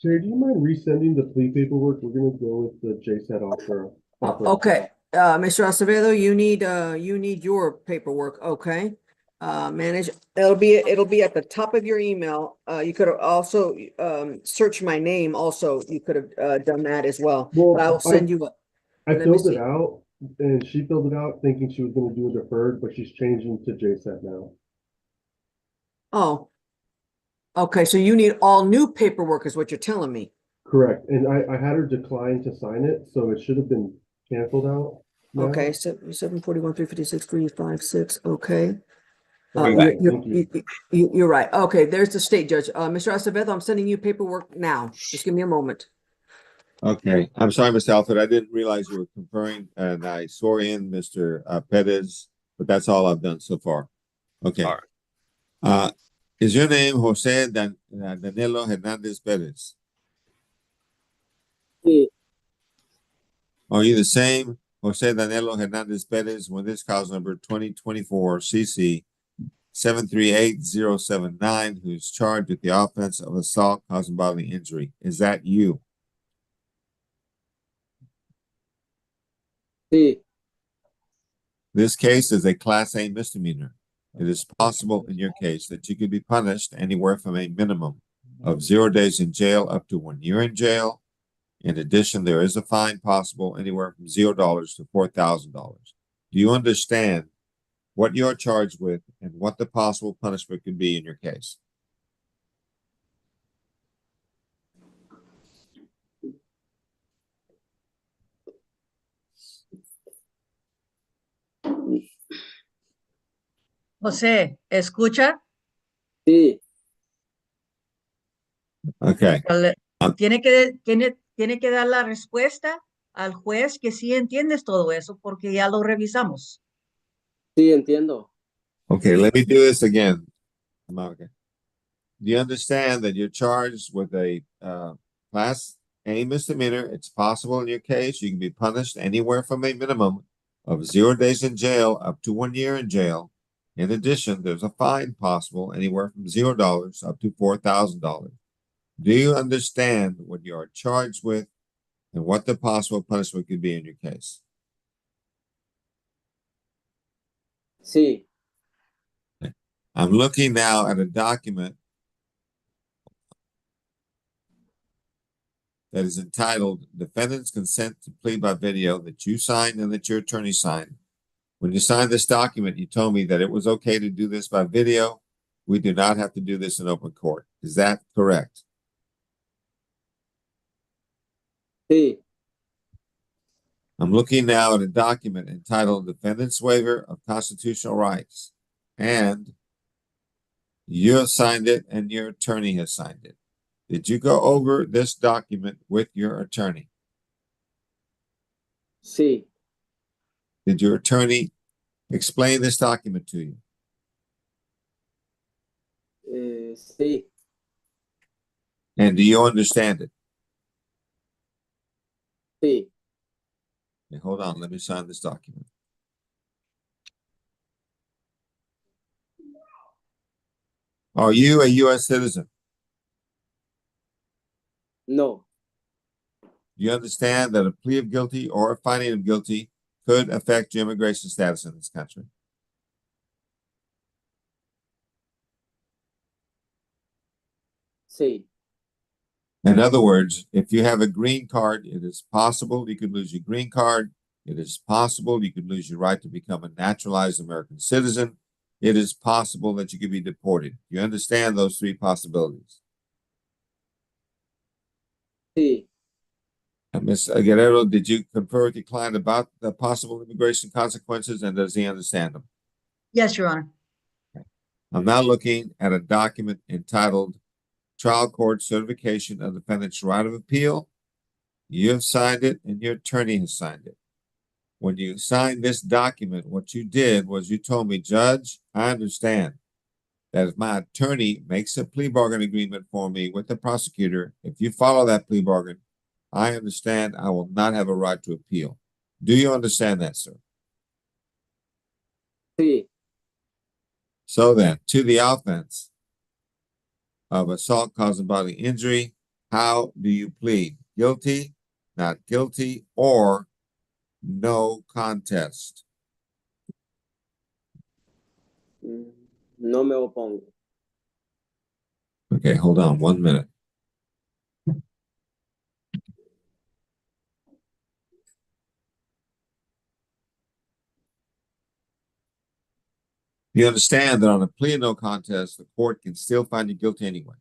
Jerry, do you mind resending the plea paperwork? We're gonna go with the JSAT offer. Okay, Mr. Acevedo, you need your paperwork, okay? Manage, it'll be at the top of your email. You could have also, search my name also. You could have, done that as well. Well, But I will send you, I let me filled see. it out and she filled it out thinking she was gonna do a deferred, but she's changing to JSAT now. Oh. Okay, so you need all new paperwork is what you're telling me. Correct. And I had her decline to sign it, so it should have been canceled out now. Okay, 741, 356, 356, okay. Right. You're right. Okay, there's the state judge. Mr. Acevedo, I'm sending you paperwork now. Just give me a moment. Okay, I'm sorry, Mr. Alfred, I didn't realize you were conferring, and I swore in Mr. Perez, but that's all I've done so far. Okay. All right. Is your name Jose Danilo Hernandez Perez? Sí. Are you the same Jose Danilo Hernandez Perez when this cause number 2024 CC 738079, who's charged with the offense of assault causing bodily injury? Is that you? Sí. This case is a Class A misdemeanor. It is possible in your case that you could be punished anywhere from a minimum of 0 days in jail up to 1 year in jail. In addition, there is a fine possible anywhere from $0 to $4,000. Do you understand what you're charged with and what the possible punishment could be in your case? José, ¿escucha? Sí. Okay. Tiene que dar la respuesta al juez que sí entiendes todo eso porque ya lo revisamos. Sí, entiendo. Okay, let me do this again, Monica. Do you understand that you're charged with a Class A misdemeanor? It's possible in your case you can be punished anywhere from a minimum of 0 days in jail up to 1 year in jail. In addition, there's a fine possible anywhere from $0 up to $4,000. Do you understand what you are charged with and what the possible punishment could be in your case? Sí. I'm looking now at a document that is entitled Defendant's Consent to Plea by Video that you signed and that your attorney signed. When you signed this document, you told me that it was okay to do this by video. We do not have to do this in open court. Is that correct? Sí. I'm looking now at a document entitled Defendant's Waiver of Constitutional Rights, and you have signed it and your attorney has signed it. Did you go over this document with your attorney? Sí. Did your attorney explain this document to you? Sí. And do you understand it? Sí. Okay, hold on, let me sign this document. Are you a U.S. citizen? No. Do you understand that a plea of guilty or a finding of guilty could affect your immigration status in this country? Sí. In other words, if you have a green card, it is possible you could lose your green card. It is possible you could lose your right to become a naturalized American citizen. It is possible that you could be deported. You understand those three possibilities? Sí. And Ms. Guerrero, did you confer with your client about the possible immigration consequences, and does he understand them? Yes, Your Honor. I'm now looking at a document entitled Trial Court Certification of Defendant's Right of Appeal. You have signed it and your attorney has signed it. When you signed this document, what you did was you told me, Judge, I understand that if my attorney makes a plea bargain agreement for me with the prosecutor, if you follow that plea bargain, I understand I will not have a right to appeal. Do you understand that, sir? Sí. So then, to the offense of assault causing bodily injury, How do you plead? Guilty, not guilty, or no contest? No me opongo. Okay, hold on 1 minute. You understand that on a plea of no contest, the court can still find you guilty anyway.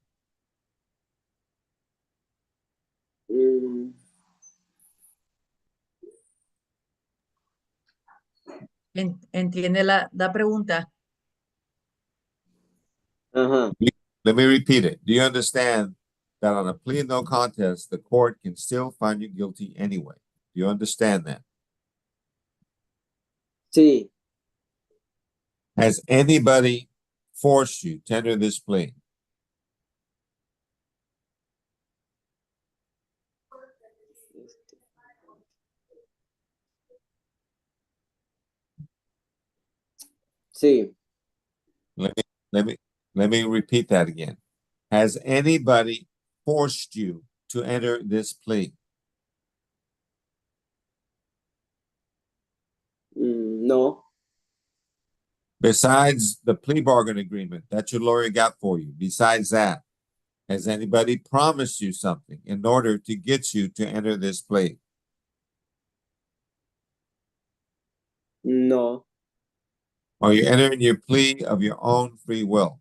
¿Entiende la pregunta? Let me repeat it. Do you understand that on a plea of no contest, the court can still find you guilty anyway? Do you understand that? Sí. Has anybody forced you to enter this plea? Sí. Let me repeat that again. Has anybody forced you to enter this plea? No. Besides the plea bargain agreement that your lawyer got for you, besides that, has anybody promised you something in order to get you to enter this plea? No. Are you entering your plea of your own free will?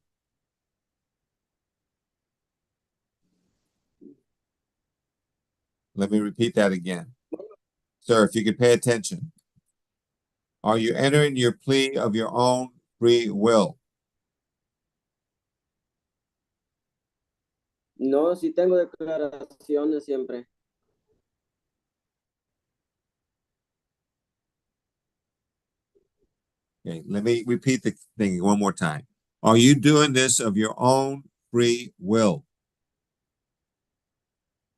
Let me repeat that again. Sir, if you could pay attention. Are you entering your plea of your own free will? No, sí tengo declaraciones siempre. Okay, let me repeat the thing one more time. Are you doing this of your own free will?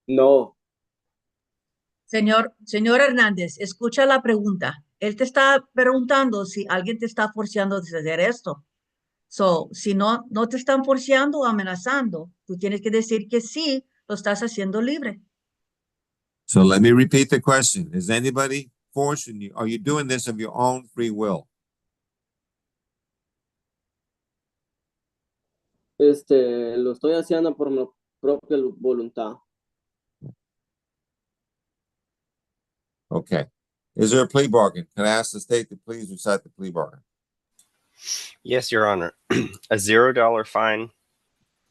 No. Señor Hernández, escucha la pregunta. Él te está preguntando si alguien te está forceando a hacer esto. So, si no te están forceando o amenazando, tú tienes que decir que sí, lo estás haciendo libre. So let me repeat the question. Is anybody forcing you? Are you doing this of your own free will? Lo estoy haciendo por mi propia voluntad. Okay. Is there a plea bargain? Can I ask the state to please recite the plea bargain? Yes, Your Honor. A $0 fine.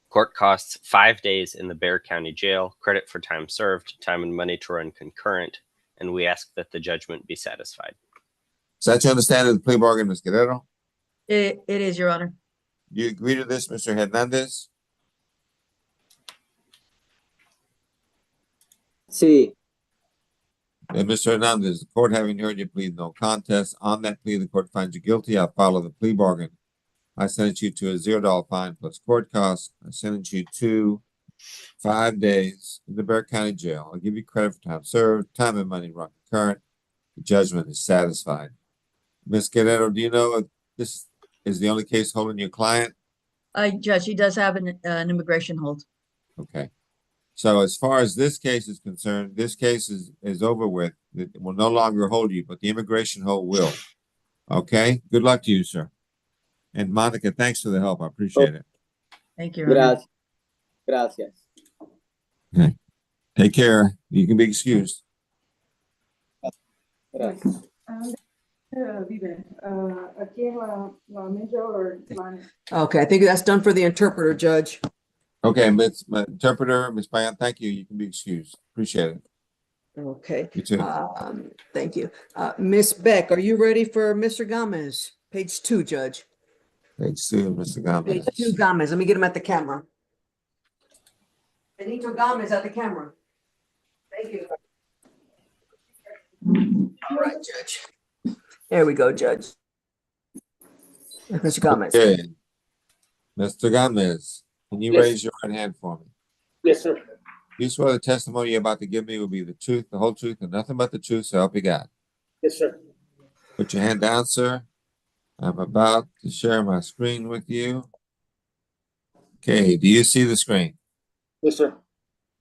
Court costs 5 days in the Bexar County Jail. Credit for time served, time and money to run concurrent. And we ask that the judgment be satisfied. Is that your understanding of the plea bargain, Ms. Guerrero? It is, Your Honor. Do you agree to this, Mr. Hernandez? Sí. And Mr. Hernandez, the court having heard you plead no contest, on that plea, the court finds you guilty. I follow the plea bargain. I sentence you to a $0 fine plus court costs. I sentence you to 5 days in the Bexar County Jail. I'll give you credit for time served, time and money run concurrent. The judgment is satisfied. Ms. Guerrero, do you know if this is the only case holding your client? Judge, he does have an immigration hold. Okay. So as far as this case is concerned, this case is over with. It will no longer hold you, but the immigration hold will. Okay. Good luck to you, sir. And Monica, thanks for the help. I appreciate it. Thank you, Your Honor. Gracias. Okay. Take care. You can be excused. Gracias. Okay, I think that's done for the interpreter, Judge. Okay, Ms. Interpreter, Ms. Bayan, thank you. You can be excused. Appreciate it. Okay. You too. Thank you. Ms. Beck, are you ready for Mr. Gomez? Page 2, Judge. Page 2, Mr. Gomez. Page 2, Gomez. Let me get him at the camera. Benito Gomez at the camera. Thank you. All right, Judge. There we go, Judge. Mr. Gomez. Okay. Mr. Gomez, can you raise your right hand for me? Yes, sir. You swear the testimony you're about to give me will be the truth, the whole truth, and nothing but the truth, so help you God. Yes, sir. Put your hand down, sir. I'm about to share my screen with you. Okay, do you see the screen? Yes, sir.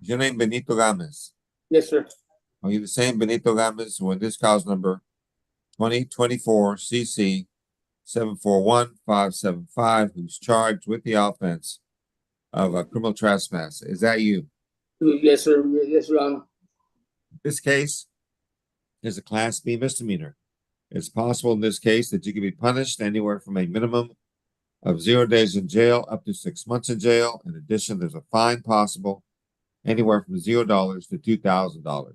Is your name Benito Gomez? Yes, sir. Are you the same Benito Gomez who in this cause number 2024 CC 741-575, who's charged with the offense of a criminal trespass? Is that you? Yes, sir. Yes, Your Honor. This case is a Class B misdemeanor. It's possible in this case that you can be punished anywhere from a minimum of 0 days in jail up to 6 months in jail. In addition, there's a fine possible anywhere from $0 to $2,000.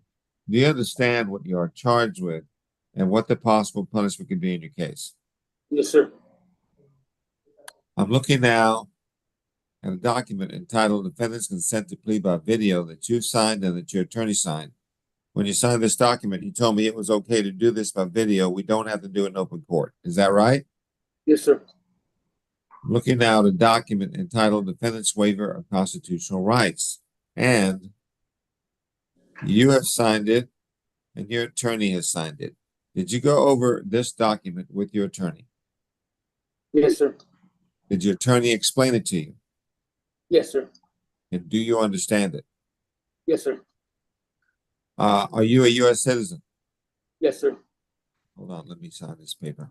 Do you understand what you are charged with and what the possible punishment could be in your case? Yes, sir. I'm looking now at a document entitled Defendant's Consent to Plea by Video that you signed and that your attorney signed. When you signed this document, you told me it was okay to do this by video. We don't have to do it in open court. Is that right? Yes, sir. I'm looking now at a document entitled Defendant's Waiver of Constitutional Rights. And you have signed it and your attorney has signed it. Did you go over this document with your attorney? Yes, sir. Did your attorney explain it to you? Yes, sir. And do you understand it? Yes, sir. Are you a U.S. citizen? Yes, sir. Hold on, let me sign this paper.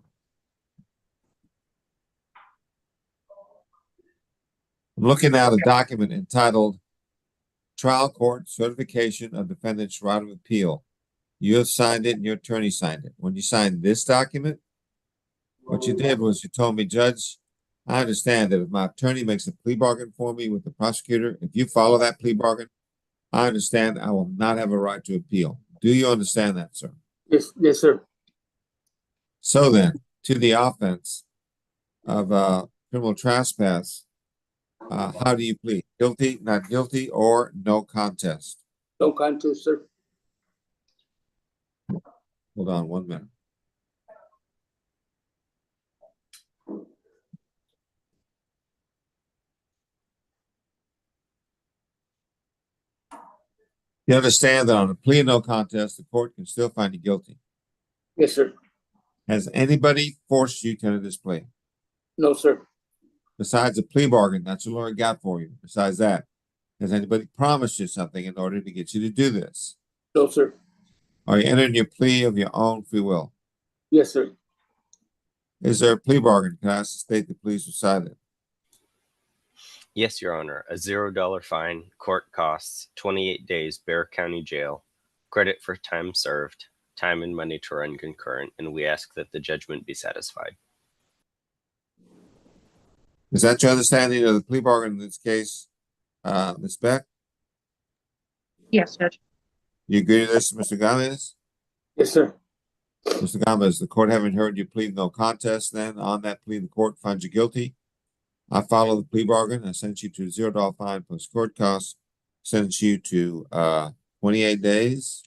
I'm looking at a document entitled Trial Court Certification of Defendant's Right of Appeal. You have signed it and your attorney signed it. When you signed this document, what you did was you told me, Judge, I understand that if my attorney makes a plea bargain for me with the prosecutor, if you follow that plea bargain, I understand I will not have a right to appeal. Do you understand that, sir? Yes, yes, sir. So then, to the offense of criminal trespass, how do you plead? Guilty, not guilty, or no contest? No contest, sir. Hold on 1 minute. You understand that on a plea of no contest, the court can still find you guilty. Yes, sir. Has anybody forced you to enter this plea? No, sir. Besides a plea bargain that your lawyer got for you, besides that, has anybody promised you something in order to get you to do this? No, sir. Are you entering your plea of your own free will? Yes, sir. Is there a plea bargain? Can I ask the state the please recite it? Yes, Your Honor. A $0 fine, court costs, 28 days, Bexar County Jail, credit for time served, time and money to run concurrent, and we ask that the judgment be satisfied. Is that your understanding of the plea bargain in this case, Ms. Beck? Yes, Judge. You agree to this, Mr. Gomez? Yes, sir. Mr. Gomez, the court having heard you plead no contest, then on that plea, the court finds you guilty. I follow the plea bargain. I sent you to a $0 fine plus court costs, sentence you to 28 days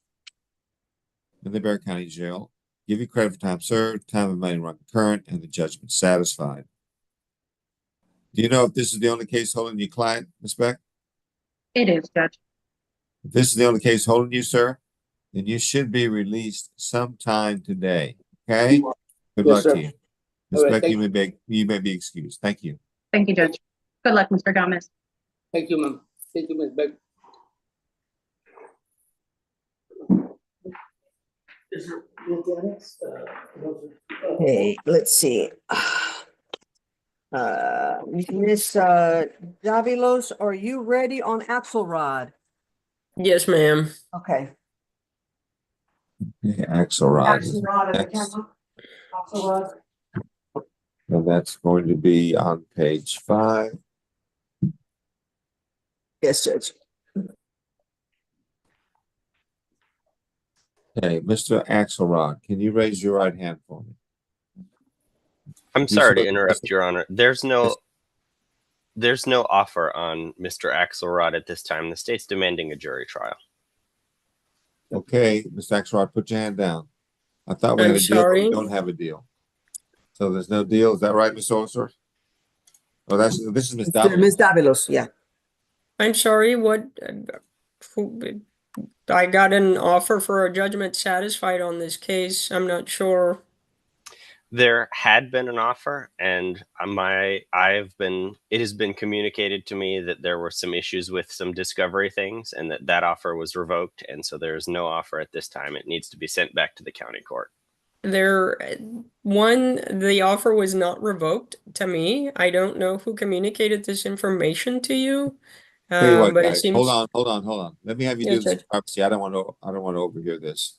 in the Bexar County Jail, give you credit for time served, time and money run current, and the judgment satisfied. Do you know if this is the only case holding your client, Ms. Beck? It is, Judge. If this is the only case holding you, sir, then you should be released sometime today. Okay? Good luck to you. Ms. Beck, you may be excused. Thank you. Thank you, Judge. Good luck, Mr. Gomez. Thank you, ma'am. Thank you, Ms. Beck. Okay, let's see. Miss Davilos, are you ready on Axelrod? Yes, ma'am. Okay. Axelrod. Axelrod at the camera. Axelrod. And that's going to be on page 5. Yes, Judge. Okay, Mr. Axelrod, can you raise your right hand for me? I'm sorry to interrupt, Your Honor. There's no offer on Mr. Axelrod at this time. The state's demanding a jury trial. Okay, Mr. Axelrod, put your hand down. I thought we had a deal, but we don't have a deal. So there's no deal. Is that right, Ms. Officer? Oh, this is Ms. Davilos. Ms. Davilos, yeah. I'm sorry, what? I got an offer for a judgment satisfied on this case. I'm not sure. There had been an offer, and it has been communicated to me that there were some issues with some discovery things, and that offer was revoked, and so there is no offer at this time. It needs to be sent back to the county court. The offer was not revoked to me. I don't know who communicated this information to you. Tell you what, But it guys, seems. hold on. Let me have you Yes, do this. Judge. Privacy. I don't want to overhear this.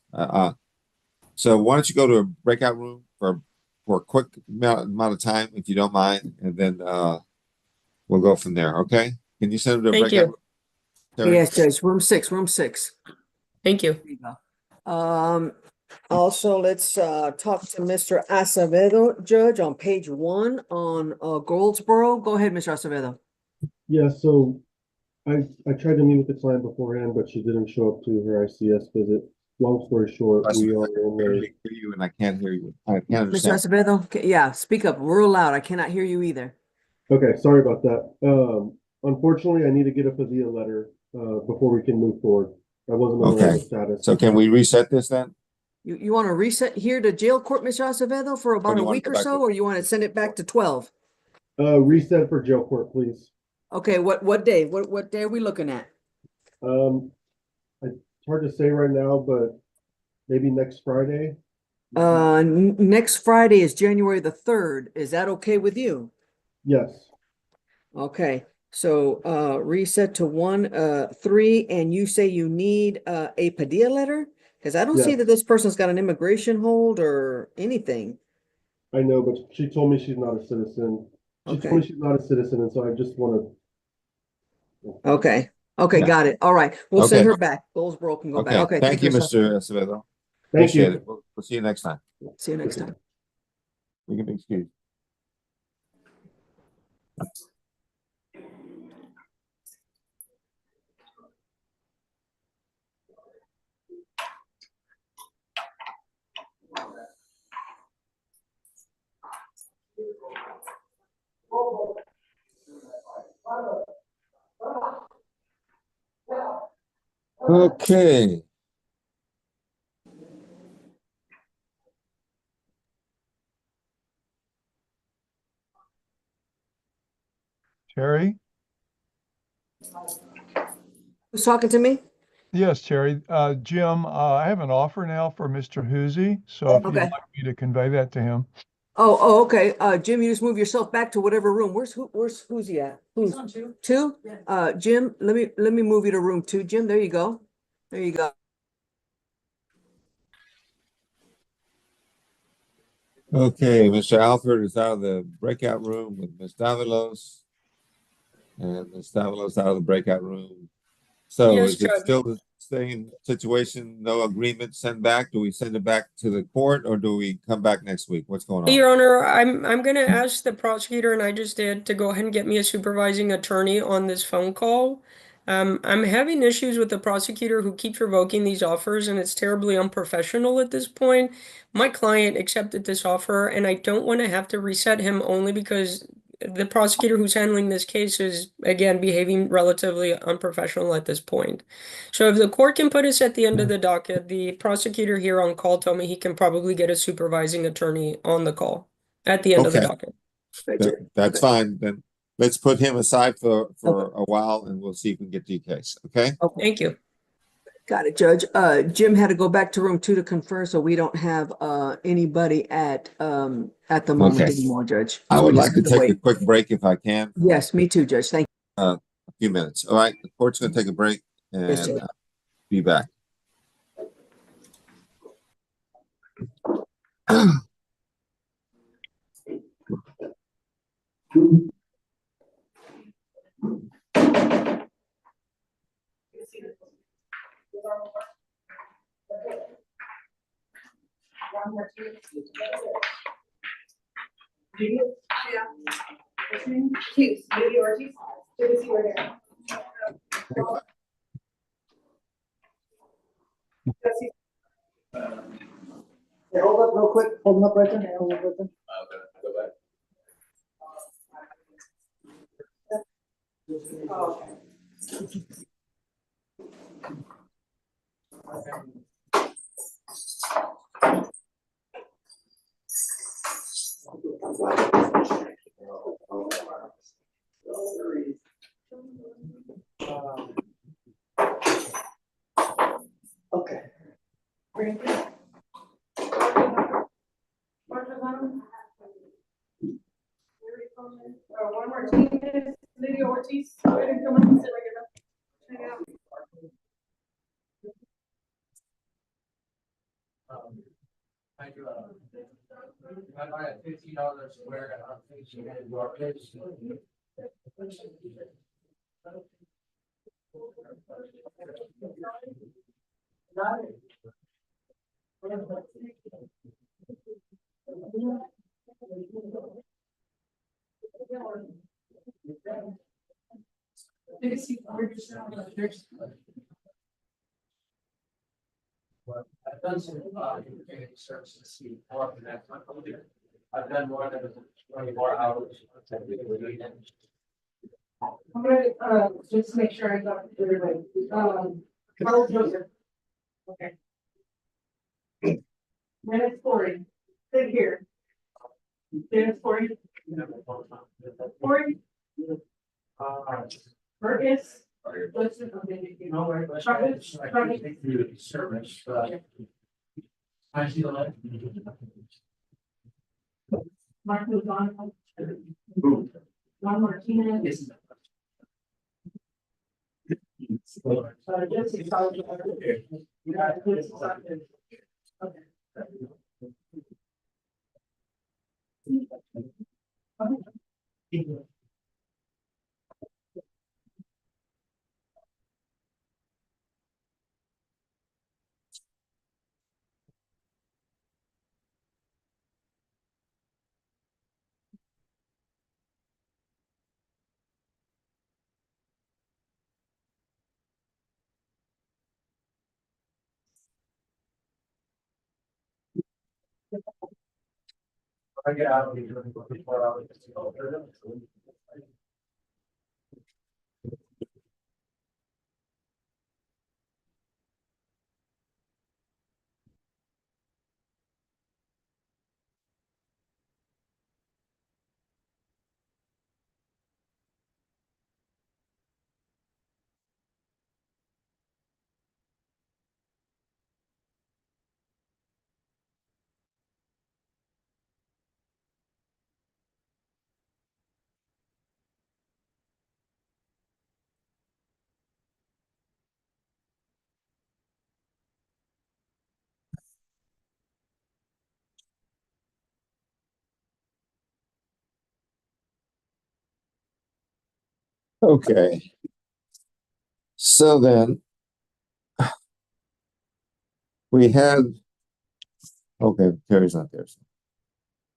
So why don't you go to a breakout room for a quick amount of time, if you don't mind, and then we'll go from there. Okay? Can you send them to a Thank breakout you. room? Yes, Judge, room 6. Thank you. There you go. Also, let's talk to Mr. Acevedo, Judge, on page 1 on Goldsboro. Go ahead, Mr. Acevedo. Yeah, so I tried to meet with the client beforehand, but she didn't show up to her ICS visit. Long story short, we are in Really hear you, and I can't hear you. I can't Mr. understand. Acevedo, yeah, speak up real loud. I cannot hear you either. Okay, sorry about that. Unfortunately, I need to get a Padilla letter before we can move forward. I wasn't aware of Okay. the status. So can we reset this then? You want to reset here to jail court, Mr. Acevedo, for about do a you want week to or go back so, to- or you want to send it back to 12? Reset for jail court, please. Okay, what day? What day are we looking at? It's hard to say right now, but maybe next Friday. Next Friday is January the 3rd. Is that okay with you? Yes. Okay, so reset to 1-3, and you say you need a Padilla letter? Because I don't see Yes. that this person's got an immigration hold or anything. I know, but she told me she's not a citizen. She Okay. told me she's not a citizen, and so I just want to. Okay, Yeah. got it. All right, we'll send Okay. her back. Goldsboro can go back. Okay. Okay, Thank you, Mr. Mr. Acevedo. Thank Appreciate you. it. We'll see you next time. See you next time. You can be excused. Okay. Terry? Who's talking to me? Yes, Terry. Jim, I have an offer now for Mr. Hoosie, so if you'd Okay. like me to convey that to him. Oh, okay. Jim, you just move yourself back to whatever room. Who's he at? Who's on 2? 2? Jim, let me move you to room 2. Jim, there you go. There you go. Okay, Mr. Alford is out of the breakout room with Ms. Davalos. And Ms. Davalos out of the breakout room. So Yes, is it Judge. still the same situation, no agreement sent back? Do we send it back to the court or do we come back next week? What's going on? Your Honor, I'm gonna ask the prosecutor, and I just did, to go ahead and get me a supervising attorney on this phone call. I'm having issues with the prosecutor who keeps revoking these offers, and it's terribly unprofessional at this point. My client accepted this offer, and I don't want to have to reset him only because the prosecutor who's handling this case is, again, behaving relatively unprofessional at this point. So if the court can put us at the end of the docket, the prosecutor here on call told me he can probably get a supervising attorney on the call at the end of the Okay. docket. That's fine. Then let's put him aside for a while and we'll see if we can get to your case. Okay? Thank you. Got it, Judge. Jim had to go back to room 2 to confer, so we don't have anybody at the moment Okay. anymore, Judge. I So would we like just to have take a wait. quick break if I can. Yes, me too, Judge. Thank A few minutes. All right. The court's going to take a break Yes, and sir. be back. Hold up real quick. Hold them up right there. Hold them up right there. Juan Martinez, Lydia Ortiz, go ahead and come up and sit right here. Check it out. I do, I buy a $50 square, I think she had your place. I've done some community services before, and that's not only, I've done more than 24 hours. I'm gonna, just make sure I got everybody. Carl Joseph. Okay. Dennis Corey, sit here. Dennis Corey. Corey. Burgess. Listen, service. I see the light. Mark Lozano. Juan Martinez. Jesse College. Okay. I get out of here 24 hours. Okay. So then we have, okay, Terry's not there. So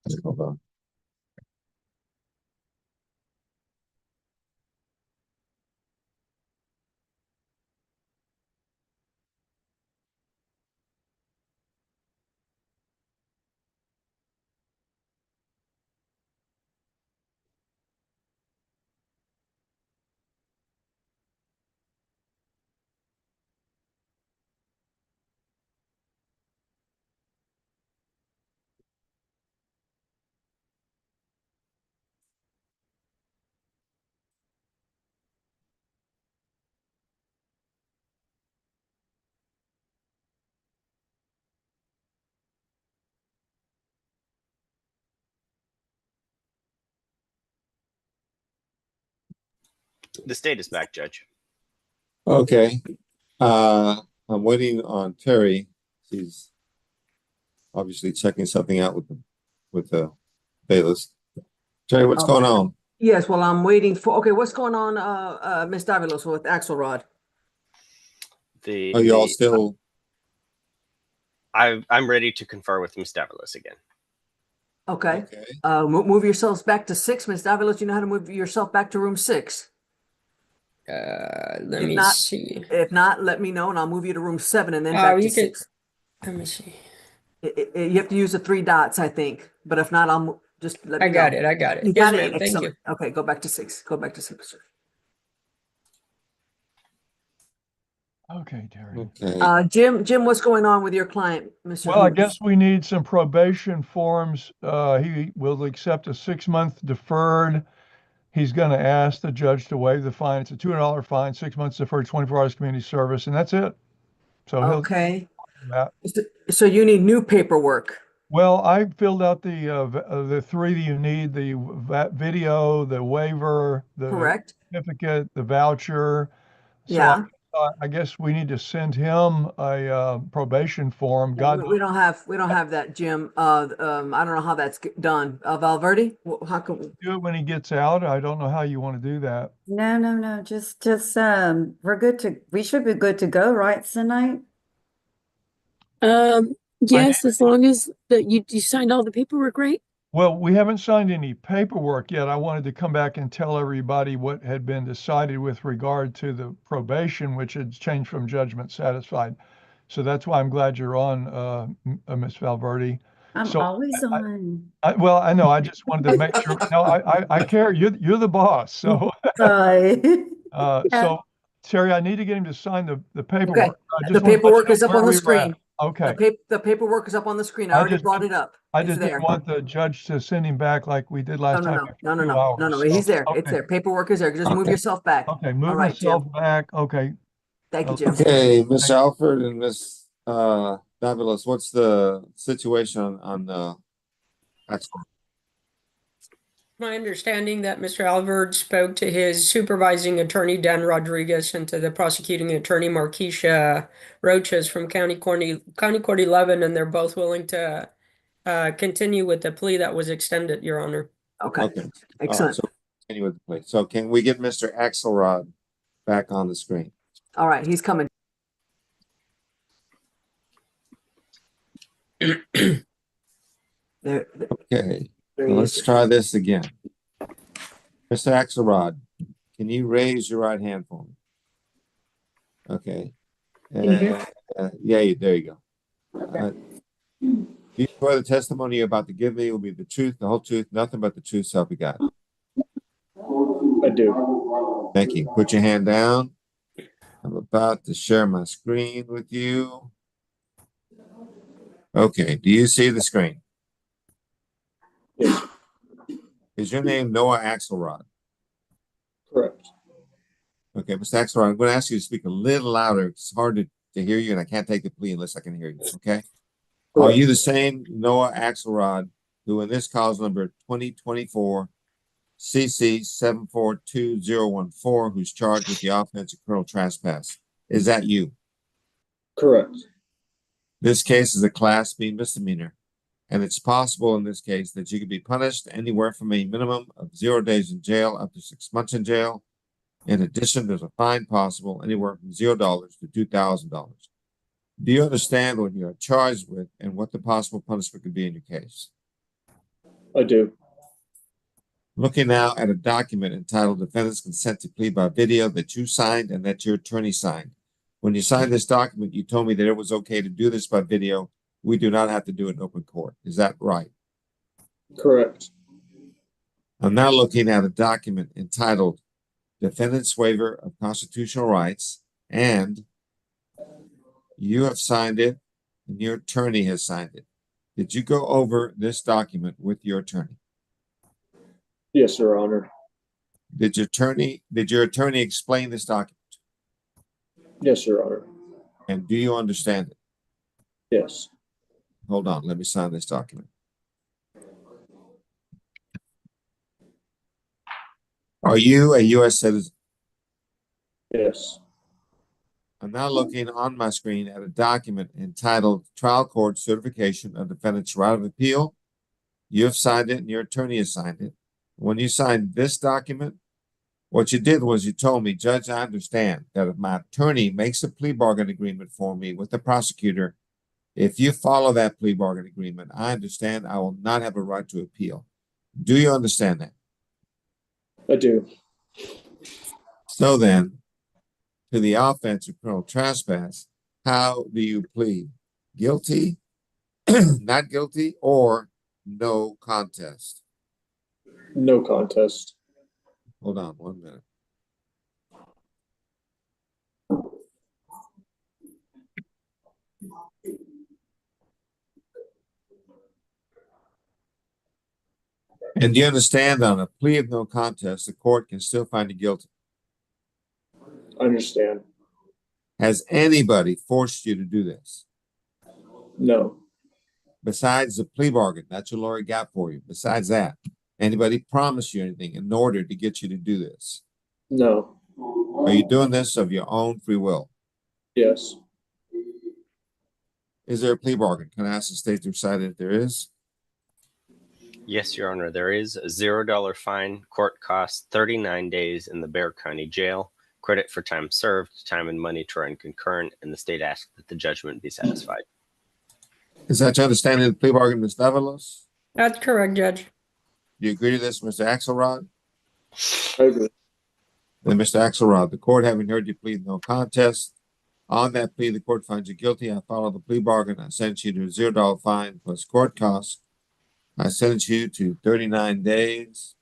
let's hold on. The state is back, Judge. Okay. I'm waiting on Terry. He's obviously checking something out with the bailiffs. Terry, what's going on? Yes, well, I'm waiting for, okay, what's going on, Ms. Davilos with Axelrod? Are you all still? I'm ready to confer with Ms. Davilos again. Okay. Move yourselves back to 6. Ms. Davilos, you know how to move yourself back to room 6? Let me see. If not, let me know and I'll move you to room 7 and then back to 6. Let me see. You have to use the 3 dots, I think. But if not, I'll just let me know. I got it. I got it. You Yes, got ma'am. it. Thank you. Excellent. Okay, go back to 6. Go back to 6, sir. Okay, Terry. Okay. Jim, what's going on with your client, Mr. Well, I Hoops? guess we need some probation forms. He will accept a 6-month deferred. He's going to ask the judge to waive the fine. It's a $200 fine, 6 months deferred, 24 hours community service, and that's it. So Okay. Matt. So you need new paperwork. Well, I filled out the three that you need, the video, the waiver, the Correct. certificate, the voucher. So Yeah. I guess we need to send him a probation form. We we don't have that, Jim. I don't know how that's done. Valverde, how come? Do it when he gets out. I don't know how you want to do that. No. Just we should be good to go, right, tonight? Yes, as long as that you signed all the paperwork, right? Well, we haven't signed any paperwork yet. I wanted to come back and tell everybody what had been decided with regard to the probation, which had changed from judgment satisfied. So that's why I'm glad you're on, Ms. Valverde. I'm always on. Well, I know. I just wanted to make sure. No, I care. You're the boss. So, Sorry. so Terry, I need to get him to sign the paperwork. Okay. I The just wanna let paperwork you is know up on where the we were screen. at. Okay. The paperwork is up on the screen. I I already just- brought it up. I It's just there. didn't want the judge to send him back like we did last time. after No. 2 hours. No, he's So, there. It's okay. there. Paperwork is there. Just move Okay. yourself back. Okay, move All right, myself Jim. back. Okay. Thank you, Jim. Okay, Miss Alford and Miss Fabulous, what's the situation on the excellent? My understanding that Mr. Alvord spoke to his supervising attorney, Dan Rodriguez, and to the prosecuting attorney, Marquisha Roches from County Court 11, and they're both willing to continue with the plea that was extended, Your Honor. Okay. All right, Excellent. so continue with the play. So can we get Mr. Axelrod back on the screen? All right, he's coming. There. Okay, so let's try this again. Mr. Axelrod, can you raise your right hand for me? Okay. Yeah, there you go. Do you swear the testimony you're about to give me will be the truth, the whole truth, nothing but the truth, so help you God? I do. Thank you. Put your hand down. I'm about to share my screen with you. Okay, do you see the screen? Yes. Is your name Noah Axelrod? Correct. Okay, Mr. Axelrod, I'm going to ask you to speak a little louder. It's hard to hear you, and I can't take the plea unless I can hear you, okay? Are you the same Noah Axelrod who in this cause number 2024 CC 742-014, who's charged with the offense of criminal trespass? Is that you? Correct. This case is a Class B misdemeanor, and it's possible in this case that you could be punished anywhere from a minimum of 0 days in jail up to 6 months in jail. In addition, there's a fine possible anywhere from $0 to $2,000. Do you understand what you are charged with and what the possible punishment could be in your case? I do. Looking now at a document entitled Defendant's Consent to Plea by Video that you signed and that your attorney signed. When you signed this document, you told me that it was okay to do this by video. We do not have to do it in open court. Is that right? Correct. I'm now looking at a document entitled Defendant's Waiver of Constitutional Rights, and you have signed it and your attorney has signed it. Did you go over this document with your attorney? Yes, Your Honor. Did your attorney explain this document? Yes, Your Honor. And do you understand it? Yes. Hold on, let me sign this document. Are you a U.S. citizen? Yes. I'm now looking on my screen at a document entitled Trial Court Certification of Defendant's Right of Appeal. You have signed it and your attorney has signed it. When you signed this document, what you did was you told me, Judge, I understand that if my attorney makes a plea bargain agreement for me with the prosecutor, if you follow that plea bargain agreement, I understand I will not have a right to appeal. Do you understand that? I do. So then, to the offense of criminal trespass, how do you plead? Guilty, not guilty, or no contest? No contest. Hold on 1 minute. And do you understand on a plea of no contest, the court can still find you guilty? I understand. Has anybody forced you to do this? No. Besides the plea bargain, that's what Lori got for you. Besides that, anybody promise you anything in order to get you to do this? No. Are you doing this of your own free will? Yes. Is there a plea bargain? Can I ask the state to decide if there is? Yes, Your Honor, there is a $0 fine, court costs 39 days in the Bexar County Jail, credit for time served, time and money to run concurrent, and the state asks that the judgment be satisfied. Is that your understanding of the plea bargain, Ms. Davalos? That's correct, Judge. Do you agree to this, Mr. Axelrod? I agree. Then, Mr. Axelrod, the court having heard you plead no contest, on that plea, the court finds you guilty. I follow the plea bargain. I sentence you to a $0 fine plus court costs. I sentence you to 39 days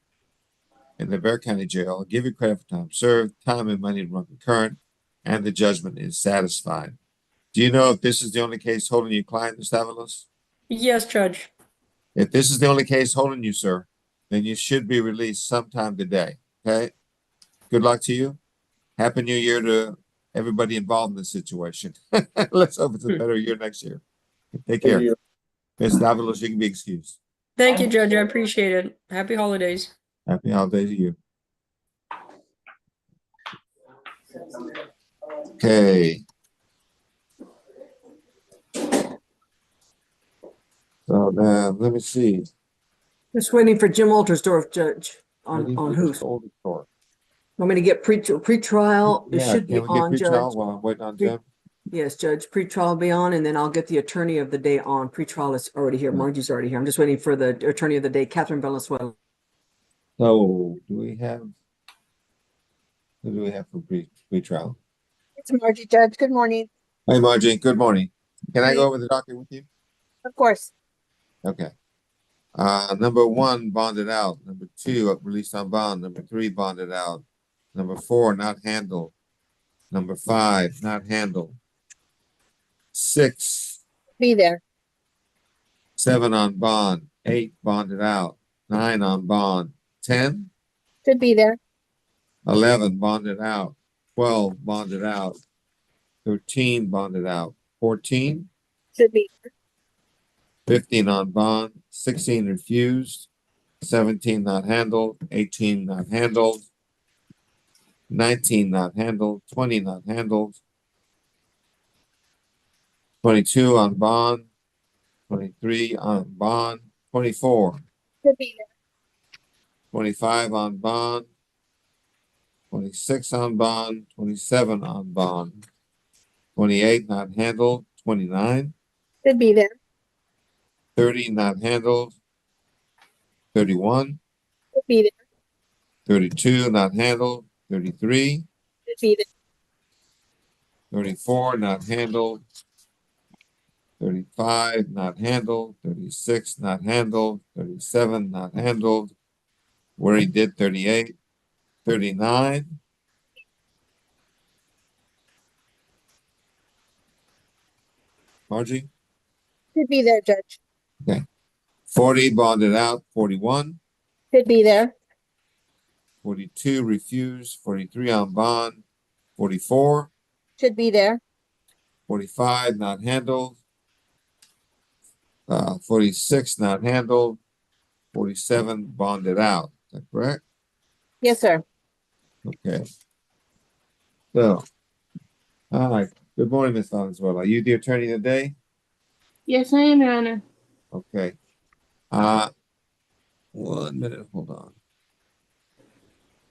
in the Bexar County Jail. I'll give you credit for time served, time and money to run concurrent, and the judgment is satisfied. Do you know if this is the only case holding your client, Ms. Davalos? Yes, Judge. If this is the only case holding you, sir, then you should be released sometime today, okay? Good luck to you. Happy New Year to everybody involved in this situation. Let's hope it's a better year next year. Take care. Ms. Davalos, you can be excused. Thank you, Judge. I appreciate it. Happy holidays. Happy holidays to you. Okay. So now, let me see. Just waiting for Jim Altersdorf, Judge, on who's. Want me to get pre-trial? It Yeah, should be can we get on, pre-trial Judge. while I'm waiting on Jim? Yes, Judge, pre-trial be on, and then I'll get the attorney of the day on. Pre-trial is already here. Margie's already here. I'm just waiting for the attorney of the day, Catherine Valenzuela. So who do we have for pre-trial? It's Margie, Judge. Good morning. Hey, Margie, good morning. Can I go over the docket with you? Of course. Okay. Number 1, bonded out. Number 2, released on bond. Number 3, bonded out. Number 4, not handled. Number 5, not handled. 6. Be there. 7 on bond. 8, bonded out. 9 on bond. 10. Should be there. 11, bonded out. 12, bonded out. 13, bonded out. 14. Should be there. 15 on bond. 16 refused. 17 not handled. 18 not handled. 19 not handled. 20 not handled. 22 on bond. 23 on bond. 24. Should be there. 25 on bond. 26 on bond. 27 on bond. 28 not handled. 29. Should be there. 30 not handled. 31. Should be there. 32 not handled. 33. Should be there. 34 not handled. 35 not handled. 36 not handled. 37 not handled. Where he did 38. 39. Margie? Should be there, Judge. Okay. 40 bonded out. 41. Should be there. 42 refused. 43 on bond. 44. Should be there. 45 not handled. 46 not handled. 47 bonded out. Is that correct? Yes, sir. Okay. So, all right. Good morning, Ms. Valenzuela. Are you the attorney today? Yes, I am, Your Honor. Okay. 1 minute. Hold on.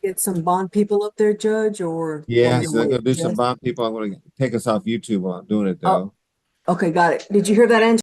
Get some bond people up there, Judge, or? Yeah, so they're gonna do some bond people. I'm gonna take us off YouTube while I'm doing it though. Okay, got it. Did you hear that, Angela?